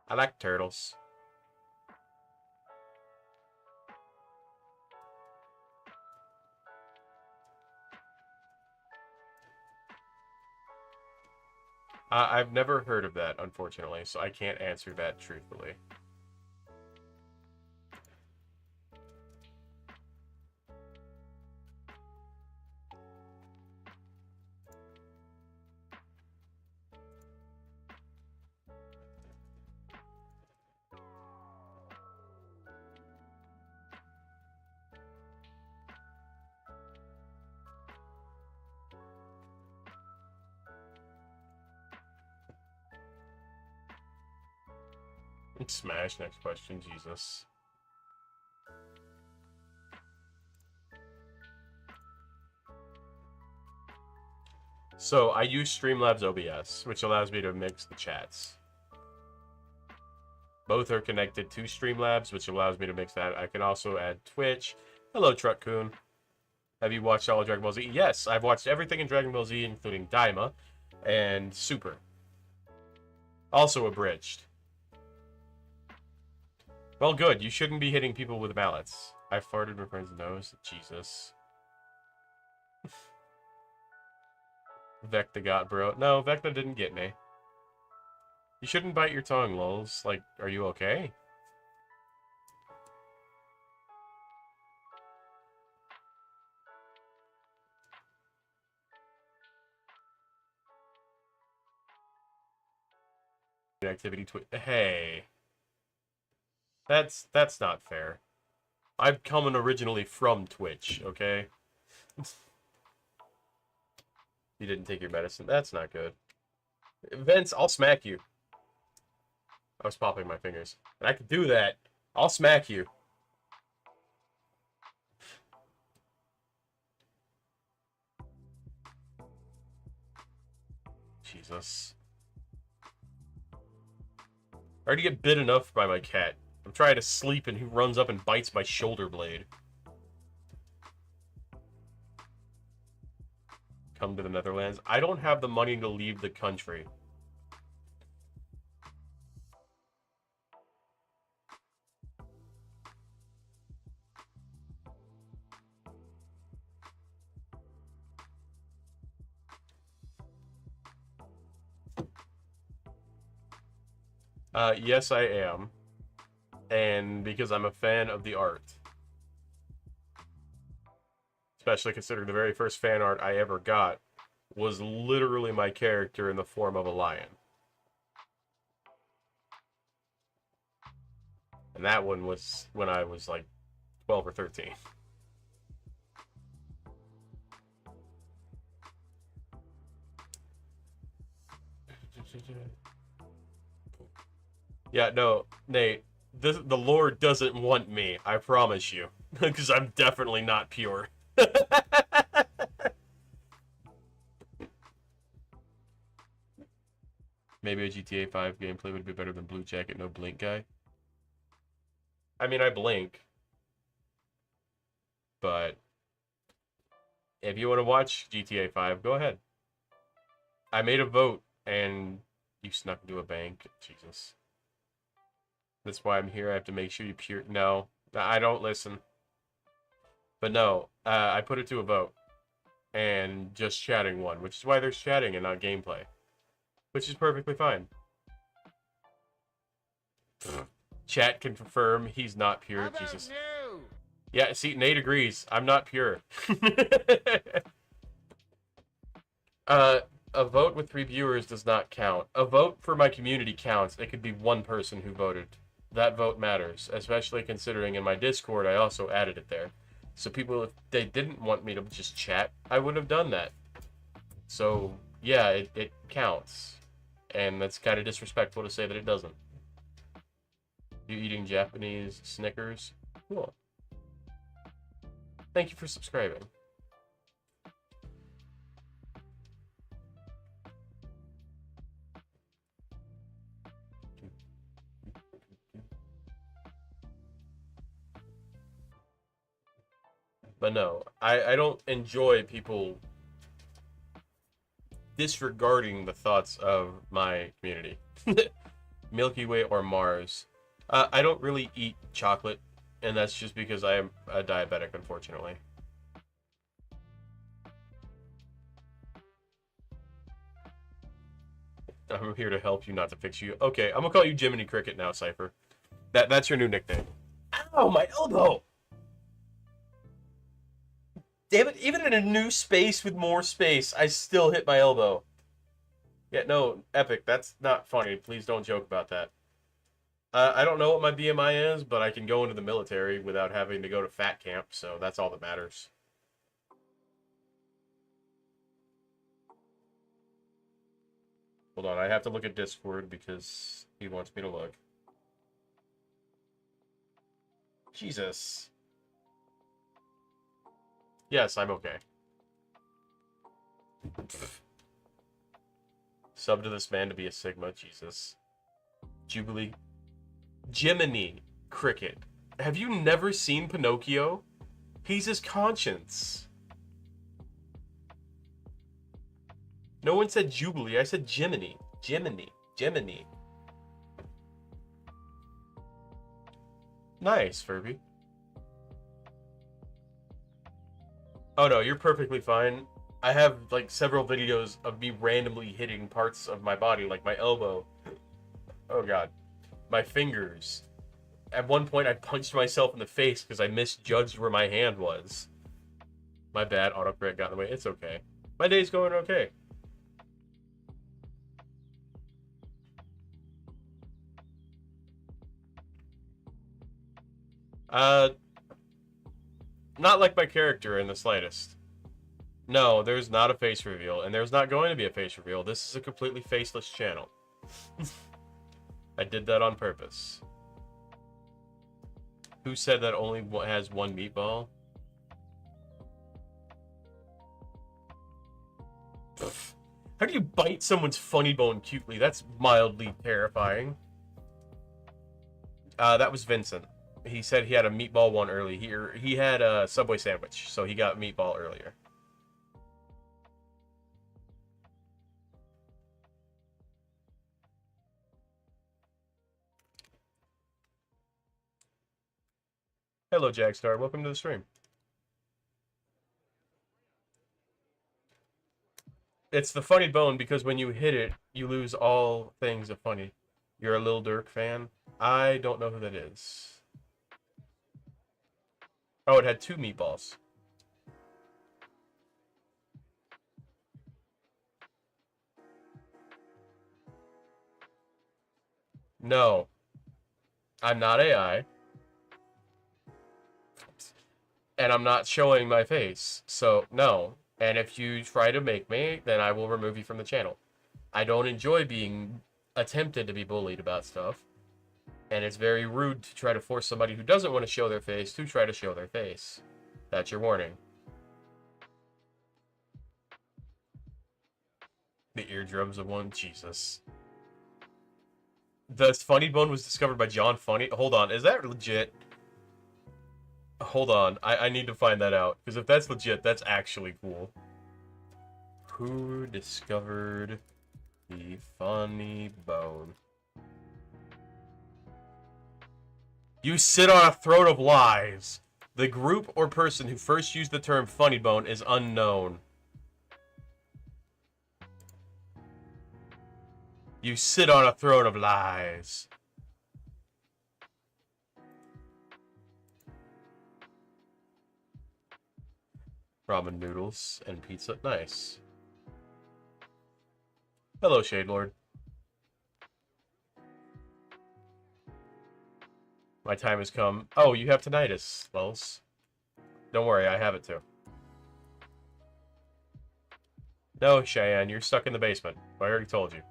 I like turtles. I've never heard of that, unfortunately, so I can't answer that truthfully. Smash, next question, Jesus. So, I use Streamlabs OBS, which allows me to mix the chats. Both are connected to Streamlabs, which allows me to mix that. I can also add Twitch. Hello, Truckcoon. Have you watched all of Dragon Ball Z? Yes, I've watched everything in Dragon Ball Z, including Daima and Super. Also abridged. Well, good. You shouldn't be hitting people with mallets. I farted my friend's nose. Jesus. Vecta got bro. No, Vecta didn't get me. You shouldn't bite your tongue, lulz. Like, are you okay? Activity Hey. That's not fair. I'm coming originally from Twitch, okay? You didn't take your medicine. That's not good. Vince, I'll smack you. I was popping my fingers. And I can do that. I'll smack you. Jesus. I already get bit enough by my cat. I'm trying to sleep and he runs up and bites my shoulder blade. Come to the Netherlands. I don't have the money to leave the country. Yes, I am. And because I'm a fan of the art. Especially considering the very first fan art I ever got was literally my character in the form of a lion. And that one was when I was like 12 or 13. Yeah, no, Nate, the Lord doesn't want me, I promise you. Because I'm definitely not pure. Maybe a GTA 5 gameplay would be better than Blue Jacket No Blink guy. I mean, I blink. But if you want to watch GTA 5, go ahead. I made a vote, and you snuck into a bank. Jesus. That's why I'm here. I have to make sure you pure. No, I don't listen. But no, I put it to a vote. And just chatting won, which is why there's chatting and not gameplay. Which is perfectly fine. Chat can confirm he's not pure. Jesus. No? Yeah, see, Nate agrees. I'm not pure. A vote with 3 viewers does not count. A vote for my community counts. It could be one person who voted. That vote matters, especially considering in my Discord I also added it there. So people, if they didn't want me to just chat, I would have done that. So, yeah, it counts. And that's kind of disrespectful to say that it doesn't. You eating Japanese Snickers? Cool. Thank you for subscribing. But no, I don't enjoy people disregarding the thoughts of my community. Milky Way or Mars. I don't really eat chocolate, and that's just because I am a diabetic, unfortunately. I'm here to help you, not to fix you. Okay, I'm gonna call you Jiminy Cricket now, Cypher. That's your new nickname. Ow, my elbow! Damn it, even in a new space with more space, I still hit my elbow. Yeah, no, Epic, that's not funny. Please don't joke about that. I don't know what my BMI is, but I can go into the military without having to go to fat camp, so that's all that matters. Hold on, I have to look at Discord because he wants me to look. Jesus. Yes, I'm okay. Sub to this man to be a Sigma, Jesus. Jubilee. Jiminy Cricket. Have you never seen Pinocchio? He's his conscience. No one said Jubilee, I said Jiminy. Jiminy. Jiminy. Nice, Furby. Oh no, you're perfectly fine. I have like several videos of me randomly hitting parts of my body, like my elbow. Oh god. My fingers. At one point I punched myself in the face because I misjudged where my hand was. My bad, autocorrect got in the way. It's okay. My day's going okay. Not like my character in the slightest. No, there's not a face reveal, and there's not going to be a face reveal. This is a completely faceless channel. I did that on purpose. Who said that only has one meatball? How do you bite someone's funny bone cutely? That's mildly terrifying. That was Vincent. He said he had a meatball one early. He had a Subway sandwich, so he got meatball earlier. Hello, Jackstar. Welcome to the stream. It's the funny bone because when you hit it, you lose all things of funny. You're a Lil Durk fan? I don't know who that is. Oh, it had 2 meatballs. No. I'm not AI. And I'm not showing my face. So, no. And if you try to make me, then I will remove you from the channel. I don't enjoy being attempted to be bullied about stuff. And it's very rude to try to force somebody who doesn't want to show their face to try to show their face. That's your warning. The eardrums of one. Jesus. The funny bone was discovered by John Funny. Hold on, is that legit? Hold on, I need to find that out. Because if that's legit, that's actually cool. Who discovered the funny bone? You sit on a throne of lies. The group or person who first used the term funny bone is unknown. You sit on a throne of lies. Ramen noodles and pizza. Nice. Hello, Shade Lord. My time has come. Oh, you have tinnitus, Lulz. Don't worry, I have it too. No, Cheyenne, you're stuck in the basement. I already told you.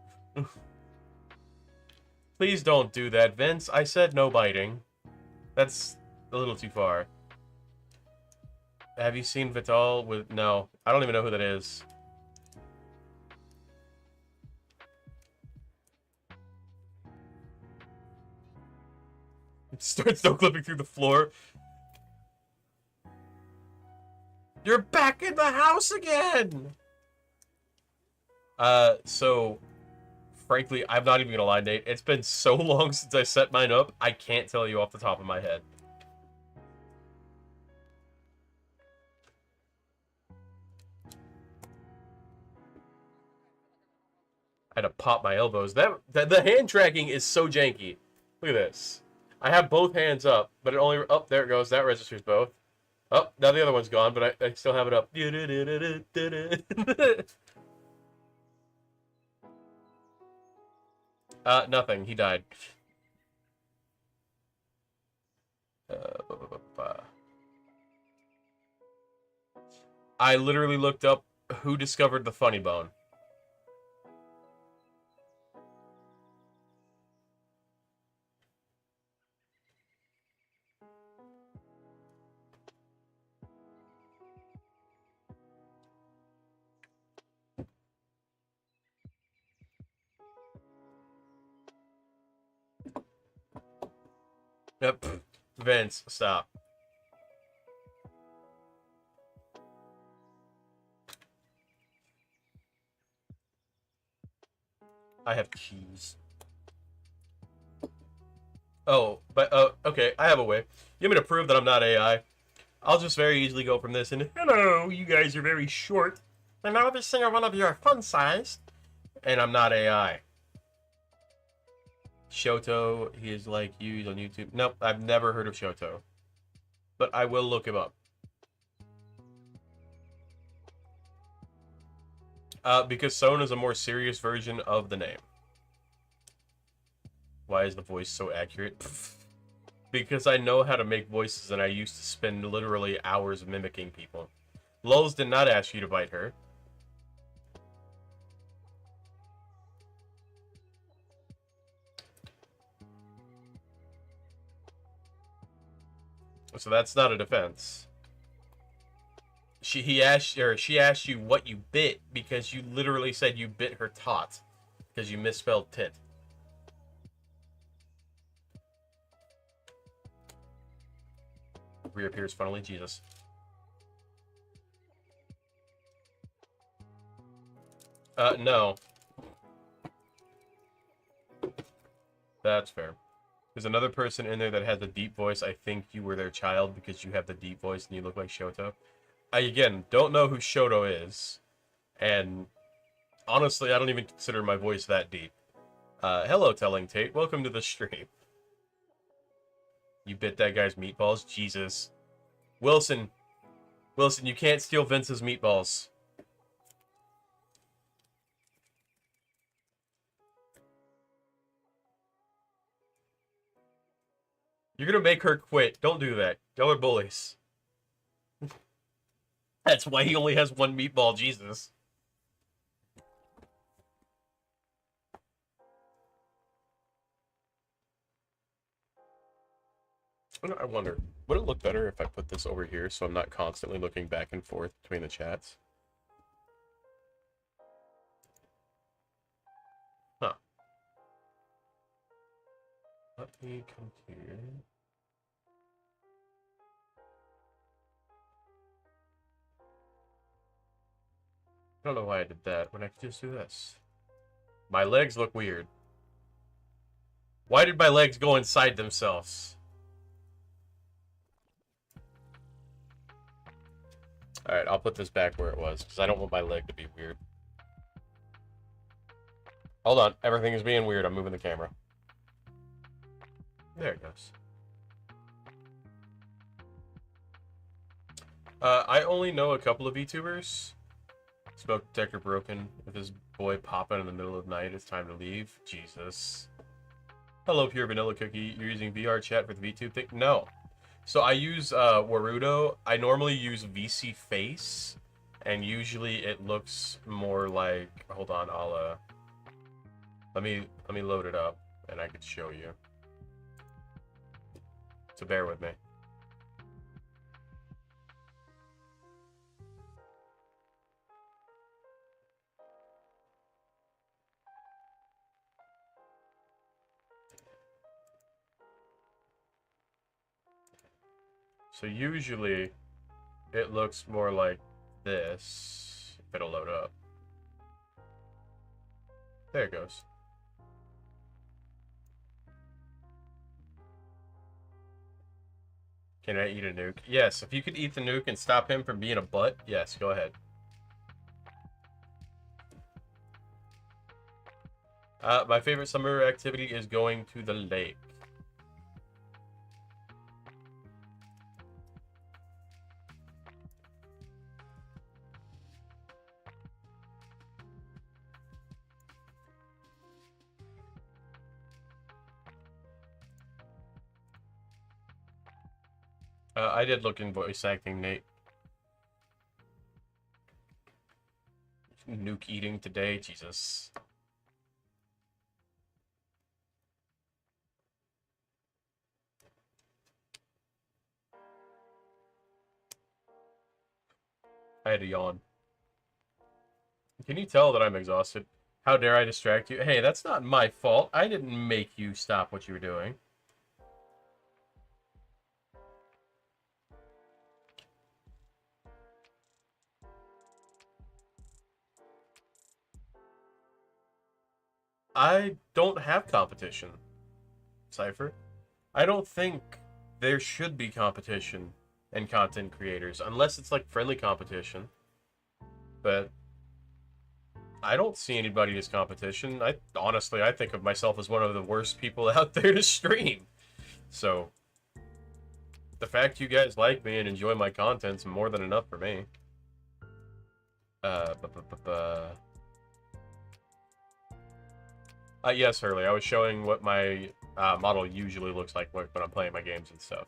Please don't do that, Vince. I said no biting. That's a little too far. Have you seen Vital with... No, I don't even know who that is. It starts no clipping through the floor. You're back in the house again! So... Frankly, I'm not even gonna lie, Nate. It's been so long since I set mine up, I can't tell you off the top of my head. I had to pop my elbows. The hand tracking is so janky. Look at this. I have both hands up, but it only... Oh, there it goes. That registers both. Oh, now the other one's gone, but I still have it up. Nothing. He died. I literally looked up who discovered the funny bone. Yep. Vince, stop. I have keys. Oh, but, okay, I have a way. You want me to prove that I'm not AI? I'll just very easily go from this and, hello, you guys are very short. And now every single one of you are fun-sized. And I'm not AI. Shoto, he is like you, he's on YouTube. Nope, I've never heard of Shoto. But I will look him up. Because Son is a more serious version of the name. Why is the voice so accurate? Because I know how to make voices and I used to spend literally hours mimicking people. Lulz did not ask you to bite her. So that's not a defense. She asked you what you bit because you literally said you bit her tot because you misspelled tit. Reappears funnily, Jesus. No. That's fair. There's another person in there that has a deep voice. I think you were their child because you have the deep voice and you look like Shoto. I, again, don't know who Shoto is. And honestly, I don't even consider my voice that deep. Hello, Telling Tate. Welcome to the stream. You bit that guy's meatballs? Jesus. Wilson, you can't steal Vince's meatballs. You're gonna make her quit. Don't do that. Y'all are bullies. That's why he only has one meatball, Jesus. I wonder, would it look better if I put this over here so I'm not constantly looking back and forth between the chats? Huh. Let me come here. I don't know why I did that when I could just do this. My legs look weird. Why did my legs go inside themselves? Alright, I'll put this back where it was, because I don't want my leg to be weird. Hold on, everything is being weird. I'm moving the camera. There it goes. I only know a couple of VTubers. Smoke detector broken. With his boy popping in the middle of the night, it's time to leave. Jesus. Hello, Pure Vanilla Cookie. You're using VR chat for the VTube thing? No. So I use Warudo. I normally use VC Face, and usually it looks more like. Hold on, I'll let me load it up, and I could show you. So bear with me. So usually it looks more like this, if it'll load up. There it goes. Can I eat a nuke? Yes, if you could eat the nuke and stop him from being a butt, yes, go ahead. My favorite summer activity is going to the lake. I did look in voice acting, Nate. Nuke eating today, Jesus. I had to yawn. Can you tell that I'm exhausted? How dare I distract you? Hey, that's not my fault. I didn't make you stop what you were doing. I don't have competition, Cypher. I don't think there should be competition in content creators, unless it's like friendly competition. But I don't see anybody as competition. Honestly, I think of myself as one of the worst people out there to stream. So the fact you guys like me and enjoy my content's more than enough for me. Yes, Hurley. I was showing what my model usually looks like when I'm playing my games and stuff.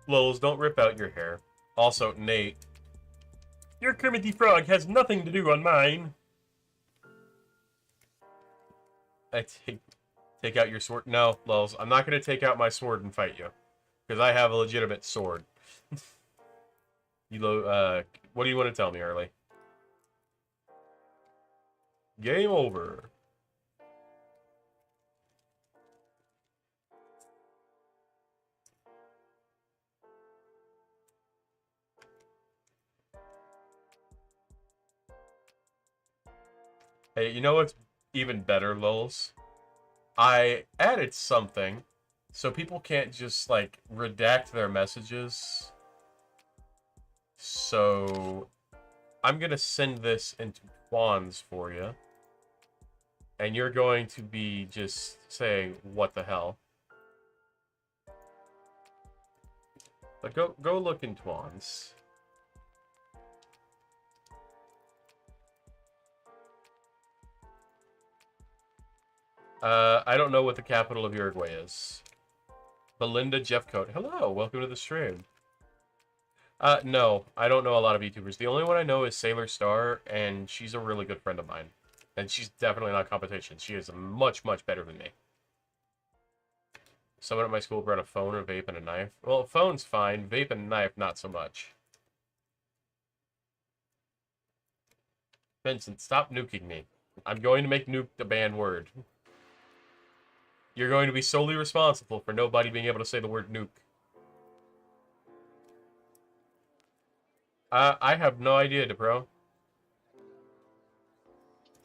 Lols, don't rip out your hair. Also, Nate, your Kermit the Frog has nothing to do on mine. I take out your sword. No, Lols, I'm not going to take out my sword and fight you. Because I have a legitimate sword. What do you want to tell me, Early? Game over. Hey, you know what's even better, Lulz? I added something so people can't just, like, redact their messages. So I'm going to send this into Twans for you. And you're going to be just saying, what the hell? But go look in Twans. I don't know what the capital of Uruguay is. Belinda Jeffcoat. Hello, welcome to the stream. No, I don't know a lot of YouTubers. The only one I know is Sailor Star, and she's a really good friend of mine. And she's definitely not competition. She is much, much better than me. Someone at my school brought a phone, a vape, and a knife. Well, phone's fine. Vape and knife, not so much. Vincent, stop nuking me. I'm going to make nuke the banned word. You're going to be solely responsible for nobody being able to say the word nuke. I have no idea, DePro.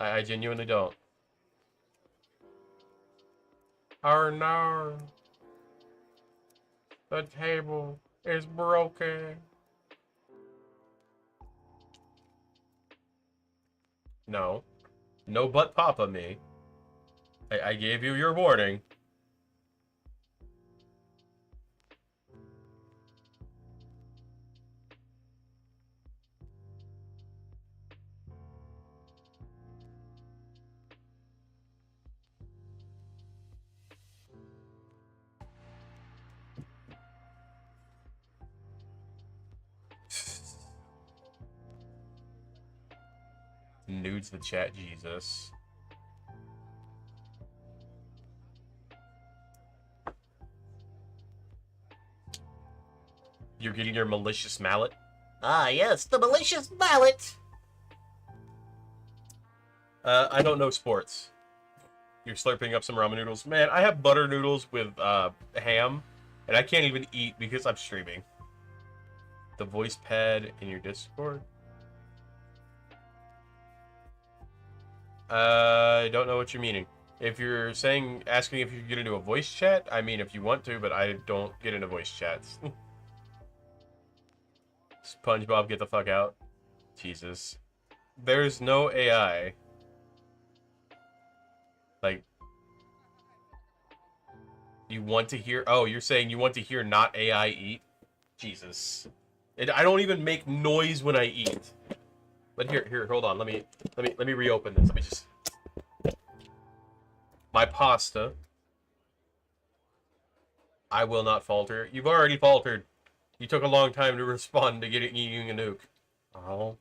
I genuinely don't. Oh no. The table is broken. No. No but Papa me. I gave you your warning. Nudes the chat, Jesus. You're getting your malicious mallet? Ah, yes, the malicious mallet. I don't know sports. You're slurping up some ramen noodles. Man, I have butter noodles with ham, and I can't even eat because I'm streaming. The voice pad in your Discord? I don't know what you're meaning. If you're asking if you can get into a voice chat, I mean if you want to, but I don't get into voice chats. SpongeBob, get the fuck out. Jesus. There's no AI. Like, you want to hear... Oh, you're saying you want to hear not AI eat? Jesus. I don't even make noise when I eat. But here, hold on. Let me reopen this. Let me just... My pasta. I will not falter. You've already faltered. You took a long time to respond to eating a nuke. Oh.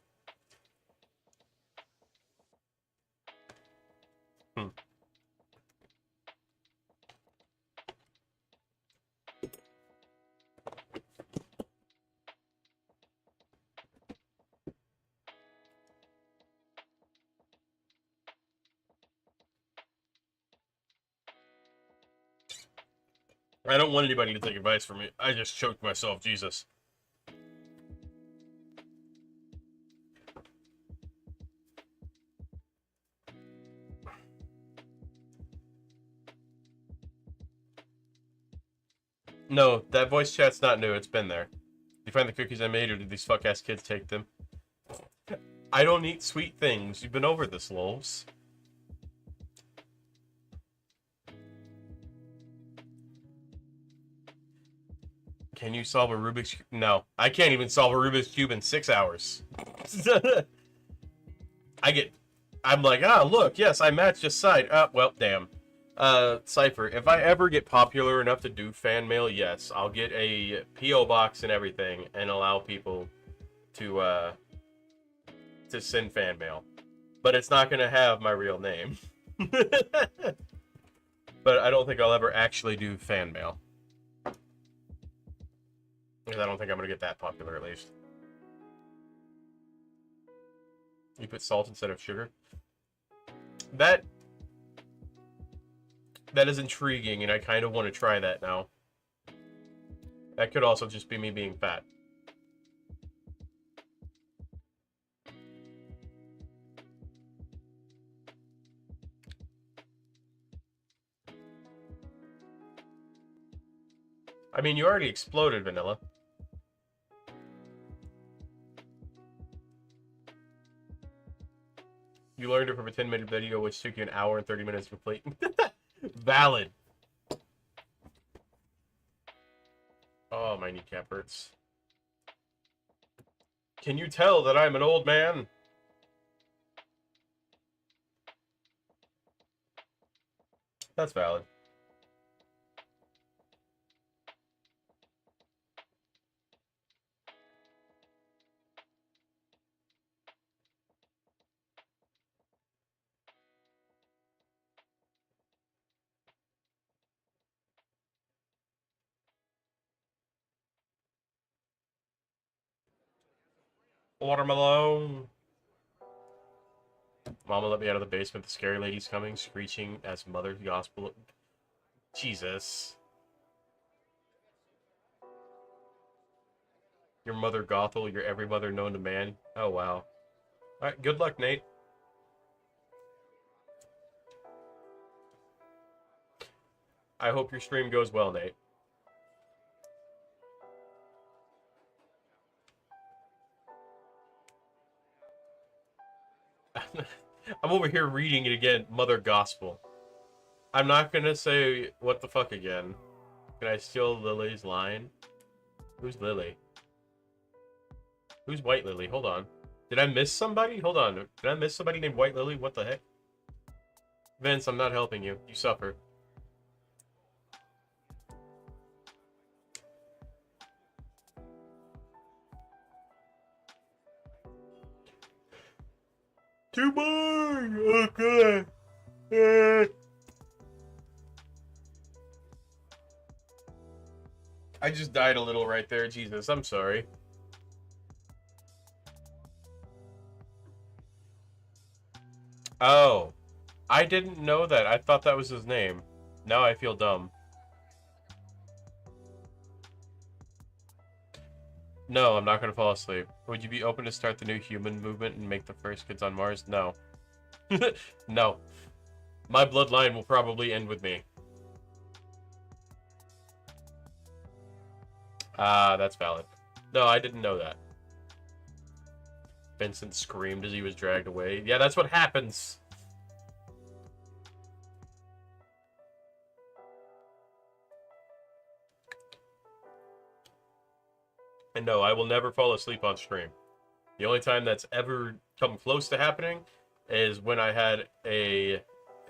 I don't want anybody to take advice from me. I just choked myself, Jesus. No, that voice chat's not new. It's been there. You find the cookies I made, or did these fuck-ass kids take them? I don't eat sweet things. You've been over this, Lolves. Can you solve a Rubik's Cube? No. I can't even solve a Rubik's Cube in 6 hours. I'm like, look, yes, I matched a side. Well, damn. Cypher, if I ever get popular enough to do fan mail, yes, I'll get a P.O. box and everything and allow people to send fan mail. But it's not going to have my real name. But I don't think I'll ever actually do fan mail. Because I don't think I'm going to get that popular, at least. You put salt instead of sugar? That is intriguing, and I kind of want to try that now. That could also just be me being fat. I mean, you already exploded, Vanilla. You learned it from a 10-minute video, which took you an hour and 30 minutes to complete. Valid. Oh, my kneecap hurts. Can you tell that I'm an old man? That's valid. Watermelon. Mama let me out of the basement. The scary lady's coming, screeching as Mother's Gospel. Jesus. Your mother Gothel, your every mother known to man. Oh, wow. Alright, good luck, Nate. I hope your stream goes well, Nate. I'm over here reading it again. Mother Gospel. I'm not gonna say what the fuck again. Can I steal Lily's line? Who's Lily? Who's White Lily? Hold on. Did I miss somebody? Hold on. Did I miss somebody named White Lily? What the heck? Vince, I'm not helping you. You suffer. Too much! Okay. I just died a little right there. Jesus, I'm sorry. Oh. I didn't know that. I thought that was his name. Now I feel dumb. No, I'm not going to fall asleep. Would you be open to start the new human movement and make the first kids on Mars? No. No. My bloodline will probably end with me. Ah, that's valid. No, I didn't know that. Vincent screamed as he was dragged away. Yeah, that's what happens. And no, I will never fall asleep on stream. The only time that's ever come close to happening is when I had a...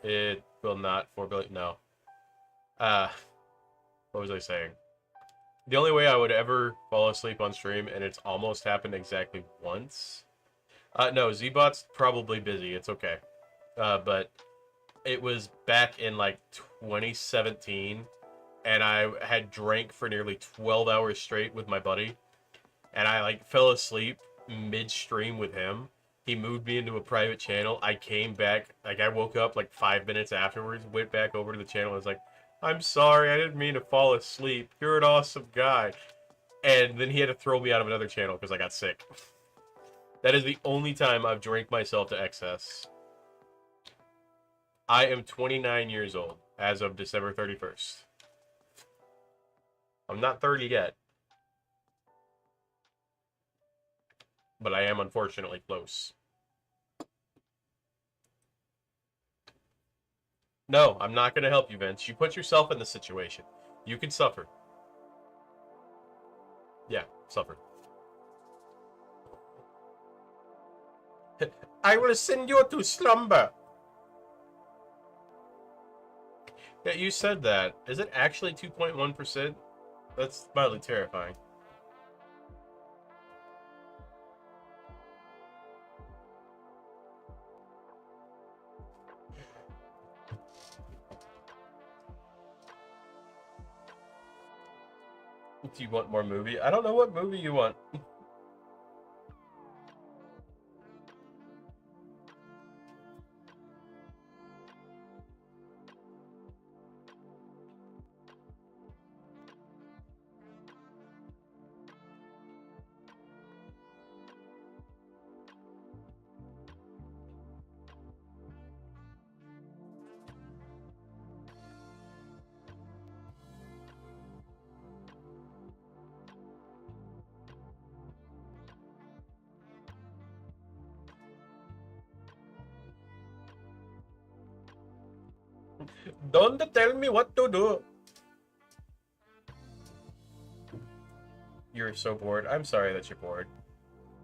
It will not... 4 billion... No. What was I saying? The only way I would ever fall asleep on stream, and it's almost happened exactly once... no, Zbot's probably busy. It's okay. But it was back in, like, 2017, and I had drank for nearly 12 hours straight with my buddy. And I, like, fell asleep midstream with him. He moved me into a private channel. I came back, like, I woke up, like, 5 minutes afterwards, went back over to the channel, and was like, I'm sorry, I didn't mean to fall asleep. You're an awesome guy. And then he had to throw me out of another channel because I got sick. That is the only time I've drank myself to excess. I am 29 years old as of December 31st. I'm not 30 yet. But I am unfortunately close. No, I'm not going to help you, Vince. You put yourself in the situation. You can suffer. Yeah, suffer. I will send you to slumber. Yeah, you said that. Is it actually 2.1%? That's mildly terrifying. Do you want more movie? I don't know what movie you want. Don't tell me what to do. You're so bored. I'm sorry that you're bored.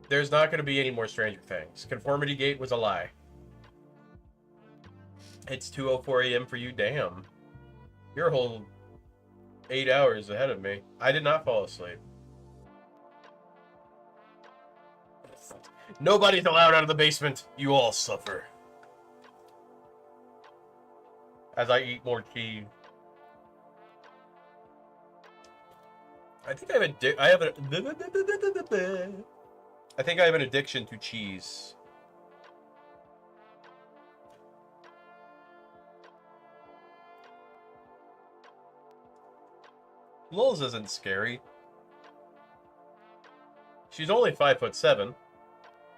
There's not going to be any more Stranger Things. Conformity Gate was a lie. It's 2:04 a.m. for you. Damn. You're a whole 8 hours ahead of me. I did not fall asleep. Nobody's allowed out of the basement. You all suffer. As I eat more cheese. I think I have a I think I have an addiction to cheese. Lulz isn't scary. She's only 5'7".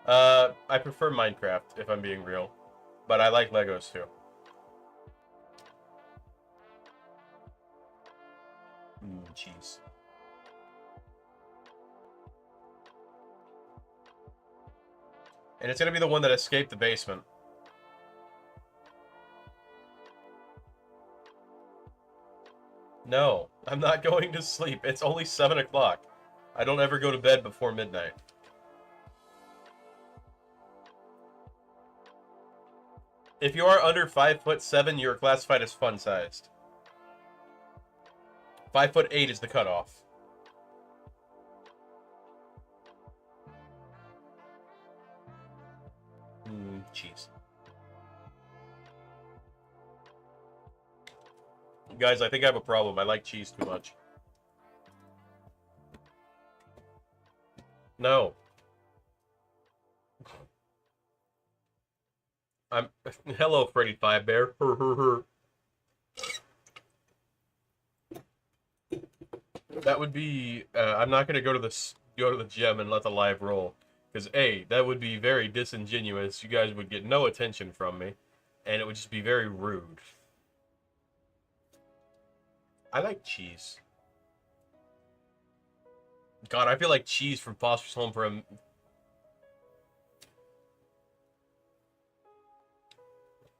I prefer Minecraft, if I'm being real. But I like Legos, too. Cheese. And it's gonna be the one that escaped the basement. No, I'm not going to sleep. It's only 7 o'clock. I don't ever go to bed before midnight. If you are under 5'7", you are classified as fun-sized. 5'8" is the cutoff. Cheese. Guys, I think I have a problem. I like cheese too much. No. Hello, Freddy Five Bear. That would be. I'm not gonna go to the gym and let the live roll, because A, that would be very disingenuous. You guys would get no attention from me, and it would just be very rude. I like cheese. God, I feel like cheese from Foster's Home for a...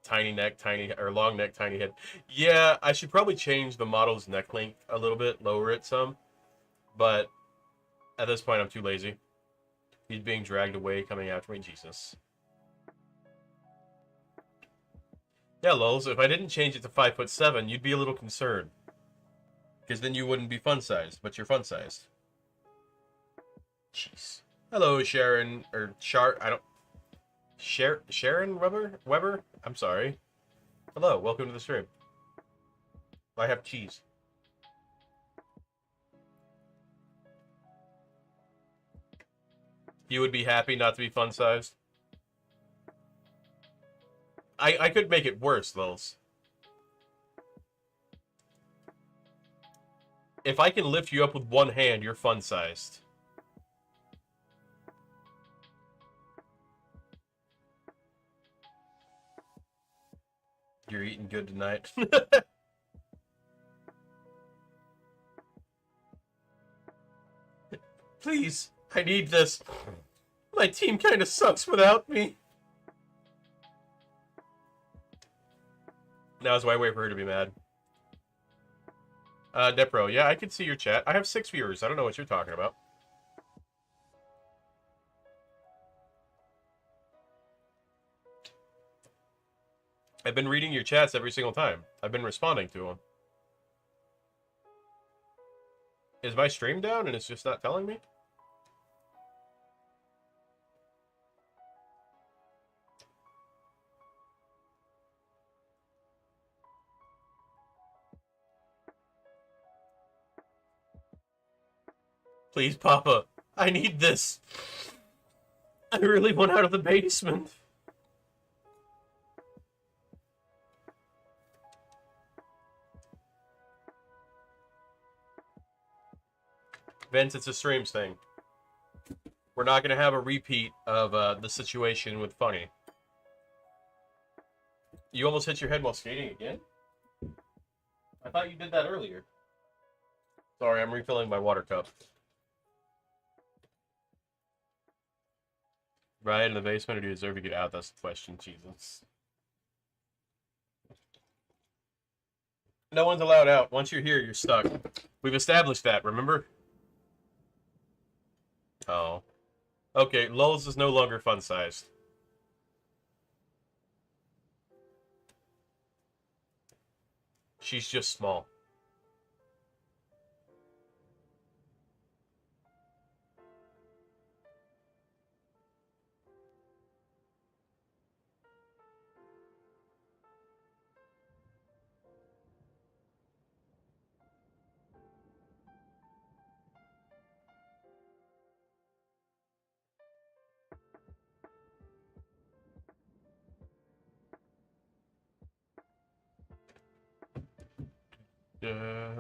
Tiny neck, long neck, tiny head. Yeah, I should probably change the model's neck length a little bit, lower it some. But at this point, I'm too lazy. He's being dragged away, coming after me. Jesus. Yeah, Lulz, if I didn't change it to 5'7", you'd be a little concerned. Because then you wouldn't be fun-sized, but you're fun-sized. Jeez. Hello, Sharon, or I don't... Sharon Weber? I'm sorry. Hello, welcome to the stream. I have cheese. You would be happy not to be fun-sized? I could make it worse, Lulz. If I can lift you up with one hand, you're fun-sized. You're eating good tonight. Please, I need this. My team kind of sucks without me. Now's why I wait for her to be mad. Depro, yeah, I can see your chat. I have 6 viewers. I don't know what you're talking about. I've been reading your chats every single time. I've been responding to them. Is my stream down and it's just not telling me? Please, Papa. I need this. I really want out of the basement. Vince, it's a streams thing. We're not going to have a repeat of the situation with Funny. You almost hit your head while skating again? I thought you did that earlier. Sorry, I'm refilling my water cup. Right in the basement, or do you deserve to get out? That's the question, Jesus. No one's allowed out. Once you're here, you're stuck. We've established that, remember? Oh. Okay, Lulz is no longer fun-sized. She's just small.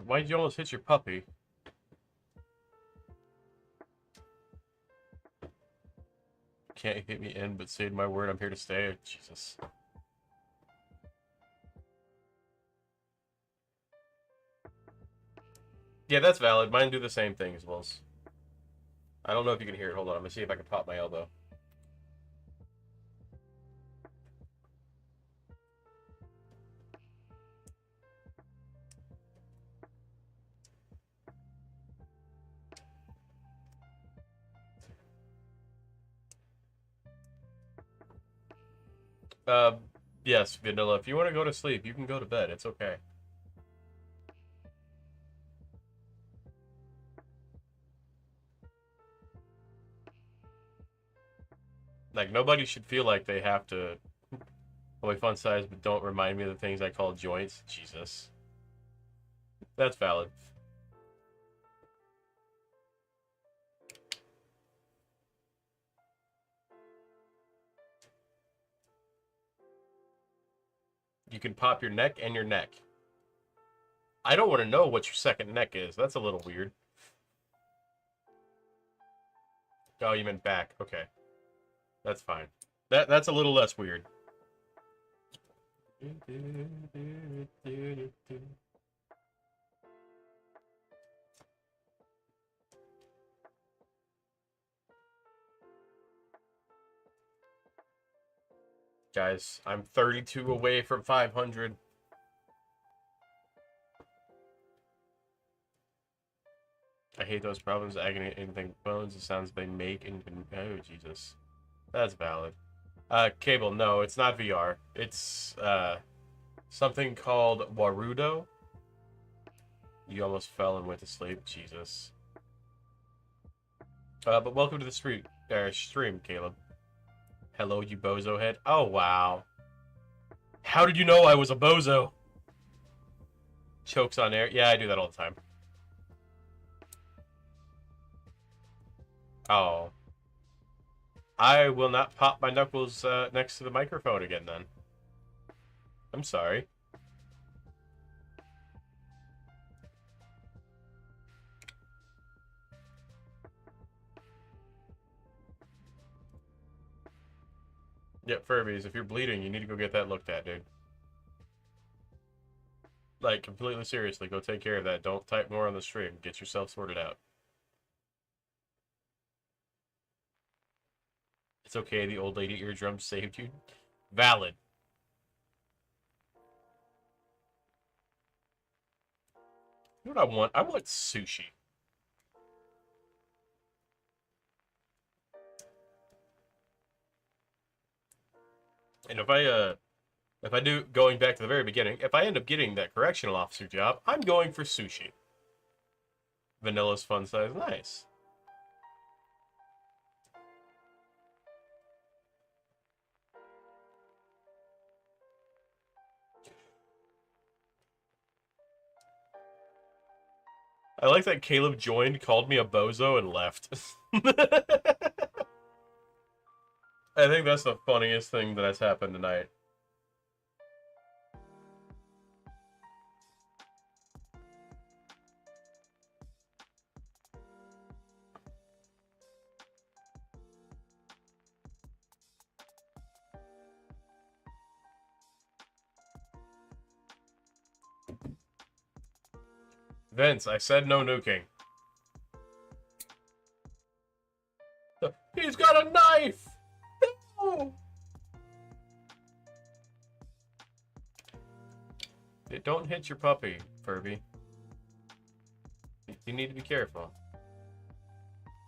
Why'd you almost hit your puppy? Can't hit me in, but say my word, I'm here to stay. Jesus. Yeah, that's valid. Mine do the same thing as well. I don't know if you can hear it. Hold on, I'm gonna see if I can pop my elbow. Yes, Vanilla, if you want to go to sleep, you can go to bed. It's okay. Like, nobody should feel like they have to play fun size, but don't remind me of the things I call joints. Jesus. That's valid. You can pop your neck and your neck. I don't want to know what your second neck is. That's a little weird. Oh, you meant back. Okay. That's fine. That's a little less weird. Guys, I'm 32 away from 500. I hate those problems. Agony, anything bones, the sounds they make, and oh Jesus, that's valid. Cable, no, it's not VR. It's something called Warudo. You almost fell and went to sleep, Jesus. But welcome to the stream, Caleb. Hello, you bozo head. Oh wow. How did you know I was a bozo? Chokes on air. Yeah, I do that all the time. Oh. I will not pop my knuckles next to the microphone again then. I'm sorry. Yep, Furbies, if you're bleeding, you need to go get that looked at, dude. Like, completely seriously, go take care of that. Don't type more on the stream. Get yourself sorted out. It's okay, the old lady eardrum saved you. Valid. You know what I want? I want sushi. And if I do, going back to the very beginning, if I end up getting that correctional officer job, I'm going for sushi. Vanilla's fun size, nice. I like that Caleb joined, called me a bozo, and left. I think that's the funniest thing that has happened tonight. Vince, I said no nuking. He's got a knife! No! Don't hit your puppy, Furby. You need to be careful.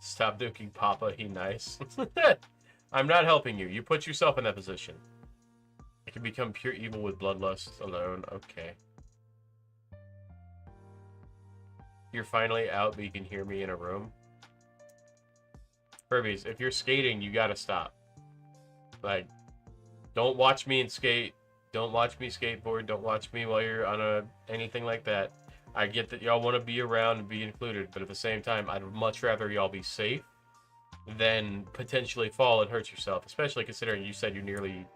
Stop duking Papa, he nice. I'm not helping you. You put yourself in that position. I can become pure evil with bloodlust alone. Okay. You're finally out, but you can hear me in a room. Furbies, if you're skating, you gotta stop. Like, don't watch me and skate. Don't watch me skateboard. Don't watch me while you're on anything like that. I get that y'all want to be around and be included, but at the same time, I'd much rather y'all be safe than potentially fall and hurt yourself, especially considering you said you nearly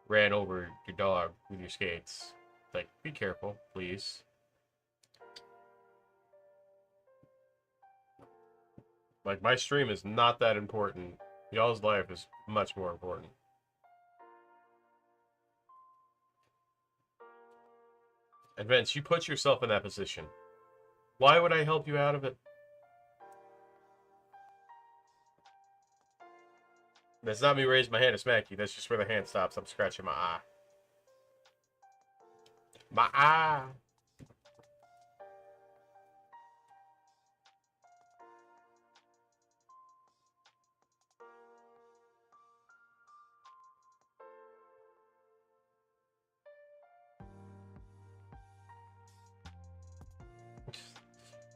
ran over your dog with your skates. Like, be careful, please. Like, my stream is not that important. Y'all's life is much more important. And Vince, you put yourself in that position. Why would I help you out of it? That's not me raising my hand to smack you. That's just where the hand stops. I'm scratching my eye. My eye.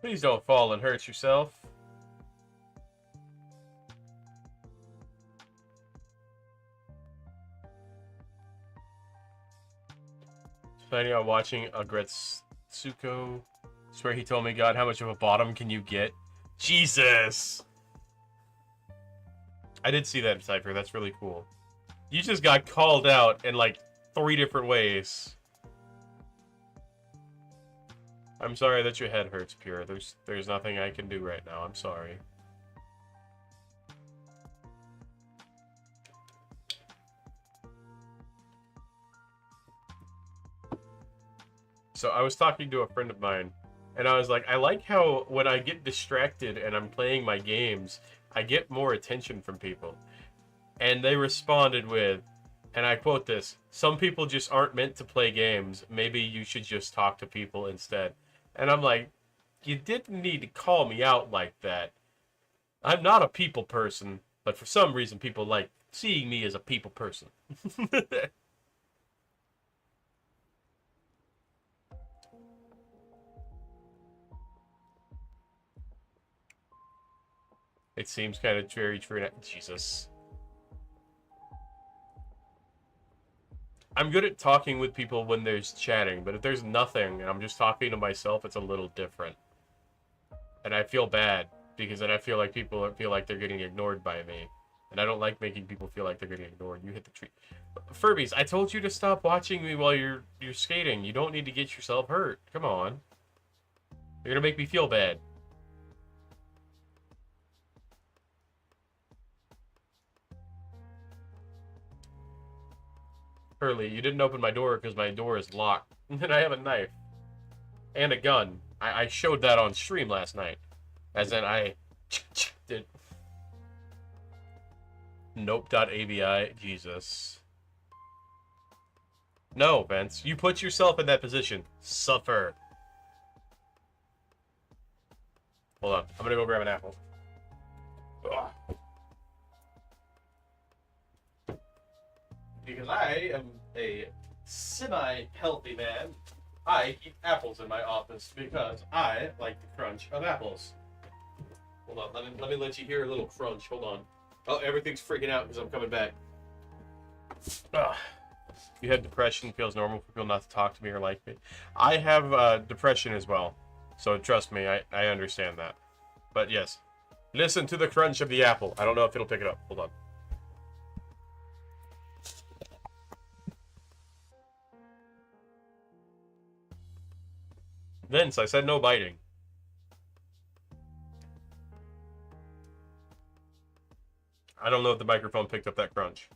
Please don't fall and hurt yourself. Planning on watching Agretsuko. Swear he told me, God, how much of a bottom can you get? Jesus! I did see that in Cypher. That's really cool. You just got called out in like 3 different ways. I'm sorry that your head hurts, Pure. There's nothing I can do right now. I'm sorry. So I was talking to a friend of mine, and I was like, I like how when I get distracted and I'm playing my games, I get more attention from people. And they responded with, and I quote this, "Some people just aren't meant to play games. Maybe you should just talk to people instead." And I'm like, you didn't need to call me out like that. I'm not a people person, but for some reason people like seeing me as a people person. It seems kind of very true. Jesus. I'm good at talking with people when there's chatting, but if there's nothing and I'm just talking to myself, it's a little different. And I feel bad, because then I feel like people feel like they're getting ignored by me. And I don't like making people feel like they're getting ignored. You hit the tree. Furbies, I told you to stop watching me while you're skating. You don't need to get yourself hurt. Come on. You're gonna make me feel bad. Hurley, you didn't open my door because my door is locked. And I have a knife. And a gun. I showed that on stream last night. As in, I did. Nope.avi. Jesus. No, Vince. You put yourself in that position. Suffer. Hold on. I'm gonna go grab an apple. Ugh. Because I am a semi-healthy man. I keep apples in my office because I like the crunch of apples. Hold on, let me let you hear a little crunch. Hold on. Oh, everything's freaking out because I'm coming back. Ugh. You have depression, feels normal for people not to talk to me or like me. I have depression as well, so trust me, I understand that. But yes, listen to the crunch of the apple. I don't know if it'll pick it up. Hold on. Vince, I said no biting. I don't know if the microphone picked up that crunch.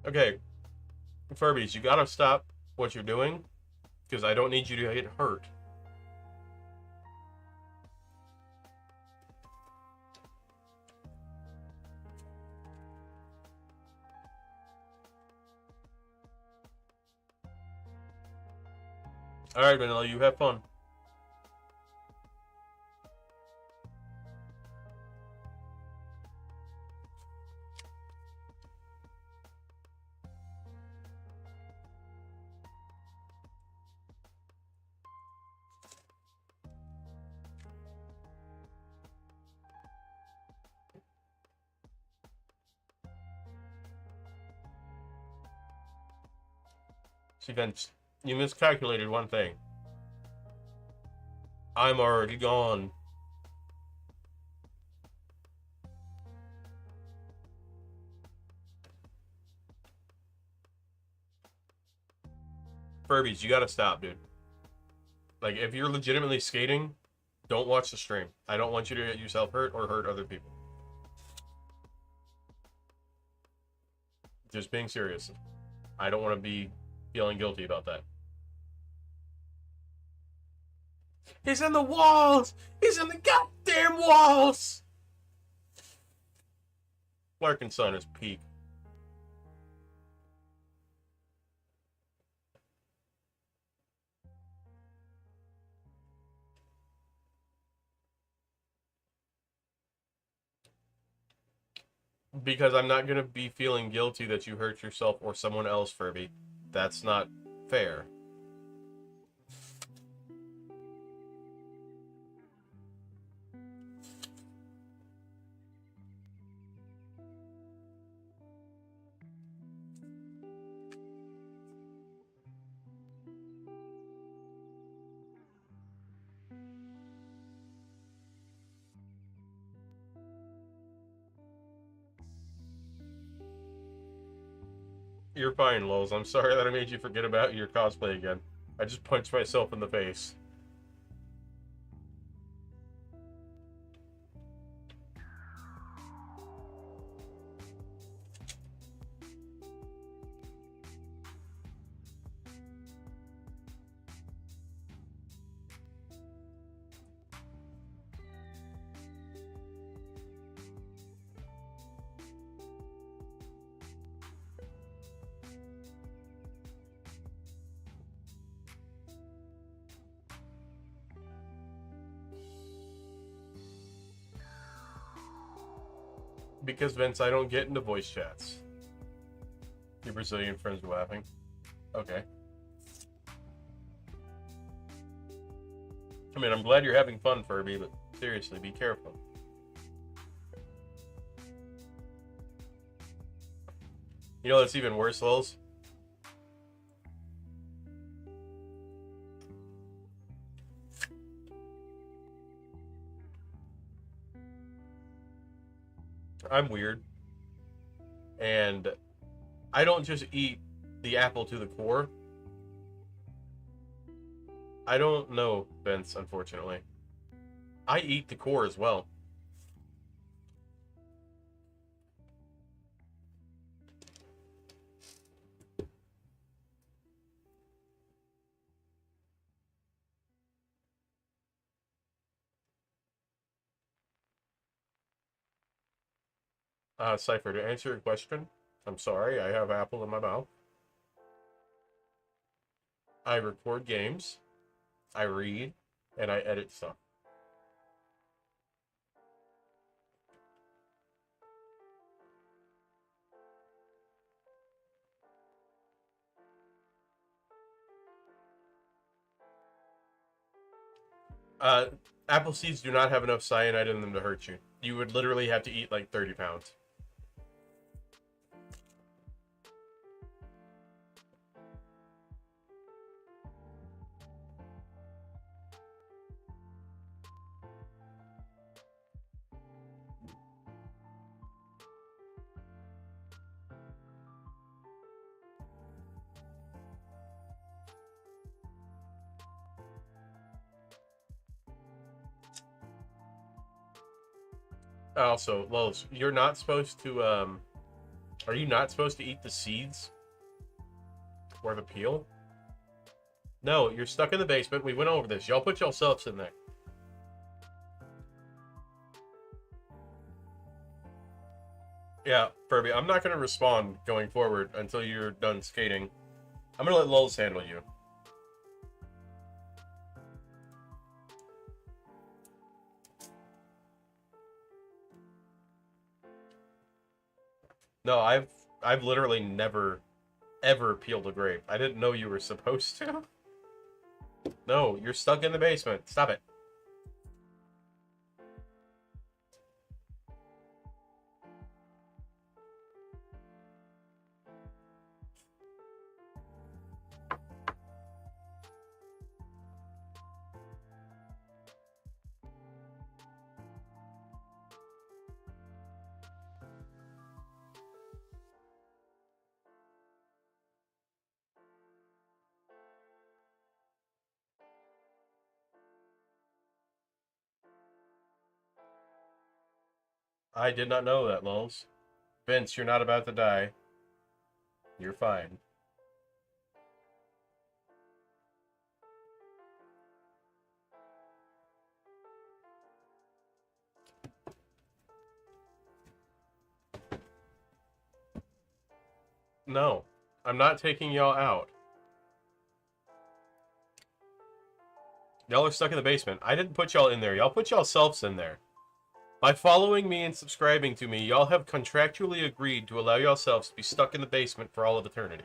Okay, Furbies, you gotta stop what you're doing, because I don't need you to get hurt. Alright, Vanilla, you have fun. See, Vince, you miscalculated one thing. I'm already gone. Furbies, you gotta stop, dude. Like, if you're legitimately skating, don't watch the stream. I don't want you to get yourself hurt or hurt other people. Just being serious. I don't want to be feeling guilty about that. He's in the walls! He's in the goddamn walls! Clark and Son is peak. Because I'm not going to be feeling guilty that you hurt yourself or someone else, Furby. That's not fair. You're fine, Lols. I'm sorry that I made you forget about your cosplay again. I just punched myself in the face. Because, Vince, I don't get into voice chats. Your Brazilian friends are laughing. Okay. I mean, I'm glad you're having fun, Furby, but seriously, be careful. You know what's even worse, Lols? I'm weird. And I don't just eat the apple to the core. I don't know, Vince, unfortunately. I eat the core as well. Cypher, to answer your question, I'm sorry, I have apple in my mouth. I record games, I read, and I edit stuff. Apple seeds do not have enough cyanide in them to hurt you. You would literally have to eat like 30 pounds. Also, Lols, you're not supposed to, are you not supposed to eat the seeds? Or the peel? No, you're stuck in the basement. We went over this. Y'all put yourselves in there. Yeah, Furby, I'm not going to respond going forward until you're done skating. I'm going to let Lols handle you. No, I've literally never, ever peeled a grape. I didn't know you were supposed to. No, you're stuck in the basement. Stop it. I did not know that, Lulz. Vince, you're not about to die. You're fine. No, I'm not taking y'all out. Y'all are stuck in the basement. I didn't put y'all in there. Y'all put y'all selves in there. By following me and subscribing to me, y'all have contractually agreed to allow yourselves to be stuck in the basement for all of eternity.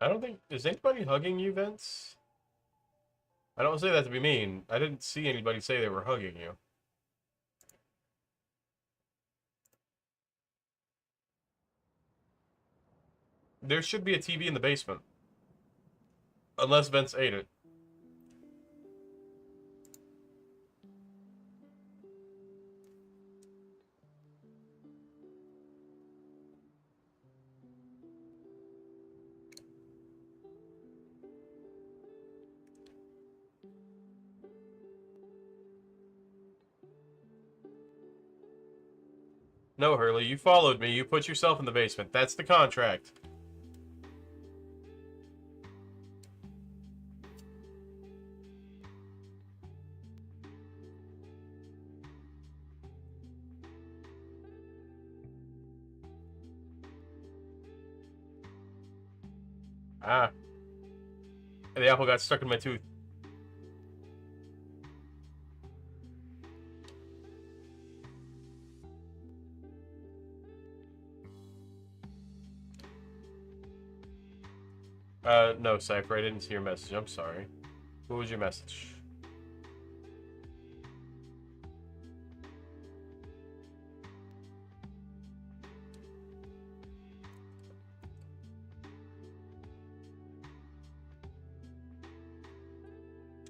I don't think... Is anybody hugging you, Vince? I don't say that to be mean. I didn't see anybody say they were hugging you. There should be a TV in the basement. Unless Vince ate it. No, Hurley, you followed me. You put yourself in the basement. That's the contract. Ah. The apple got stuck in my tooth. No, Cypher, I didn't see your message. I'm sorry. What was your message?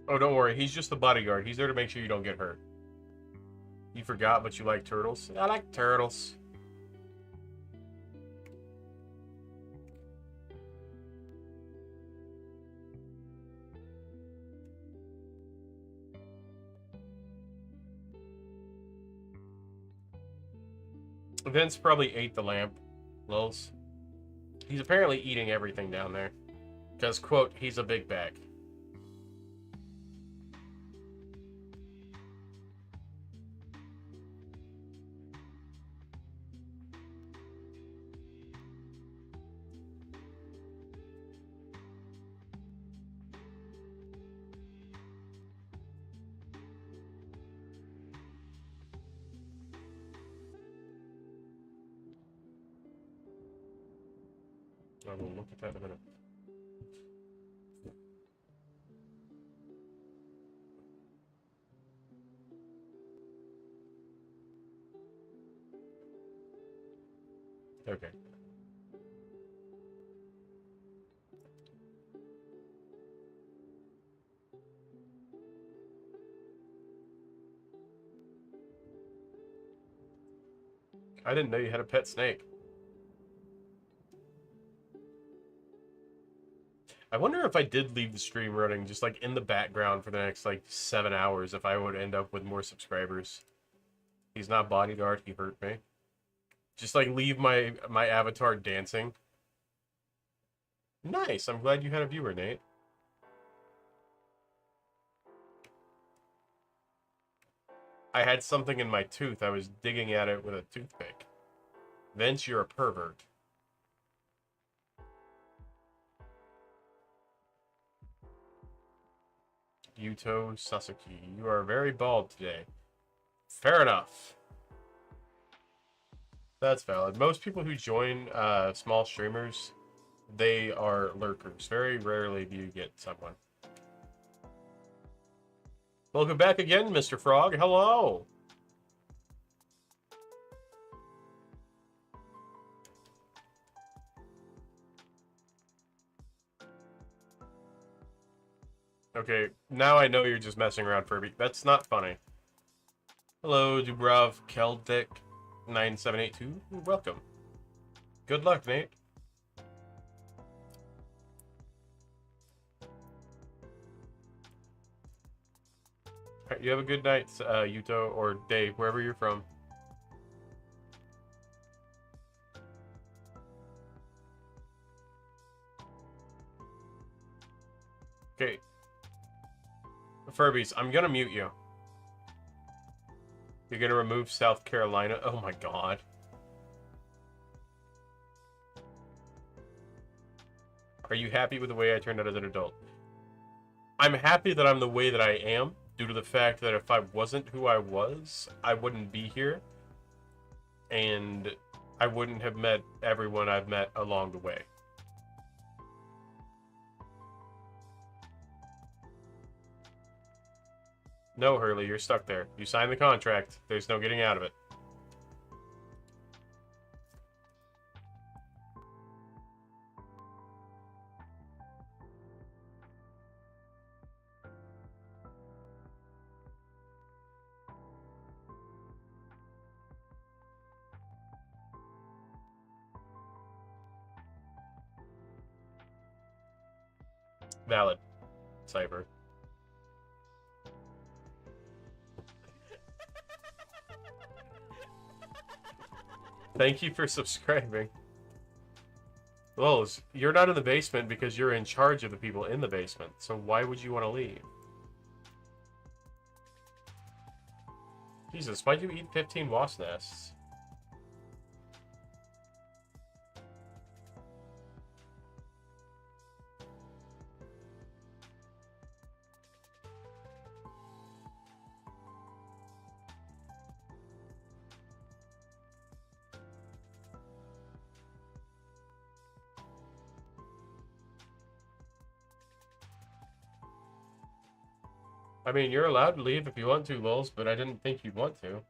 Oh, don't worry. He's just the bodyguard. He's there to make sure you don't get hurt. You forgot, but you like turtles? I like turtles. Vince probably ate the lamp, Lils. He's apparently eating everything down there. Because, quote, he's a big bag. I will look at that in a minute. Okay. I didn't know you had a pet snake. I wonder if I did leave the stream running just like in the background for the next like 7 hours if I would end up with more subscribers. He's not bodyguard, he hurt me. Just like leave my avatar dancing. Nice, I'm glad you had a viewer, Nate. I had something in my tooth. I was digging at it with a toothpick. Vince, you're a pervert. Yuto Sasuke, you are very bald today. Fair enough. That's valid. Most people who join small streamers, they are lurkers. Very rarely do you get someone. Welcome back again, Mr. Frog. Hello. Okay, now I know you're just messing around, Furby. That's not funny. Hello, Dubrov Keldick 9782. Welcome. Good luck, Nate. Alright, you have a good night, Yuto, or day, wherever you're from. Okay. Furbies, I'm gonna mute you. You're gonna remove South Carolina? Oh my god. Are you happy with the way I turned out as an adult? I'm happy that I'm the way that I am, due to the fact that if I wasn't who I was, I wouldn't be here. And I wouldn't have met everyone I've met along the way. No, Hurley, you're stuck there. You signed the contract. There's no getting out of it. Valid. Cyber. Thank you for subscribing. Well, you're not in the basement because you're in charge of the people in the basement, so why would you want to leave? Jesus, why'd you eat 15 wasp nests? I mean, you're allowed to leave if you want to, Lulz, but I didn't think you'd want to.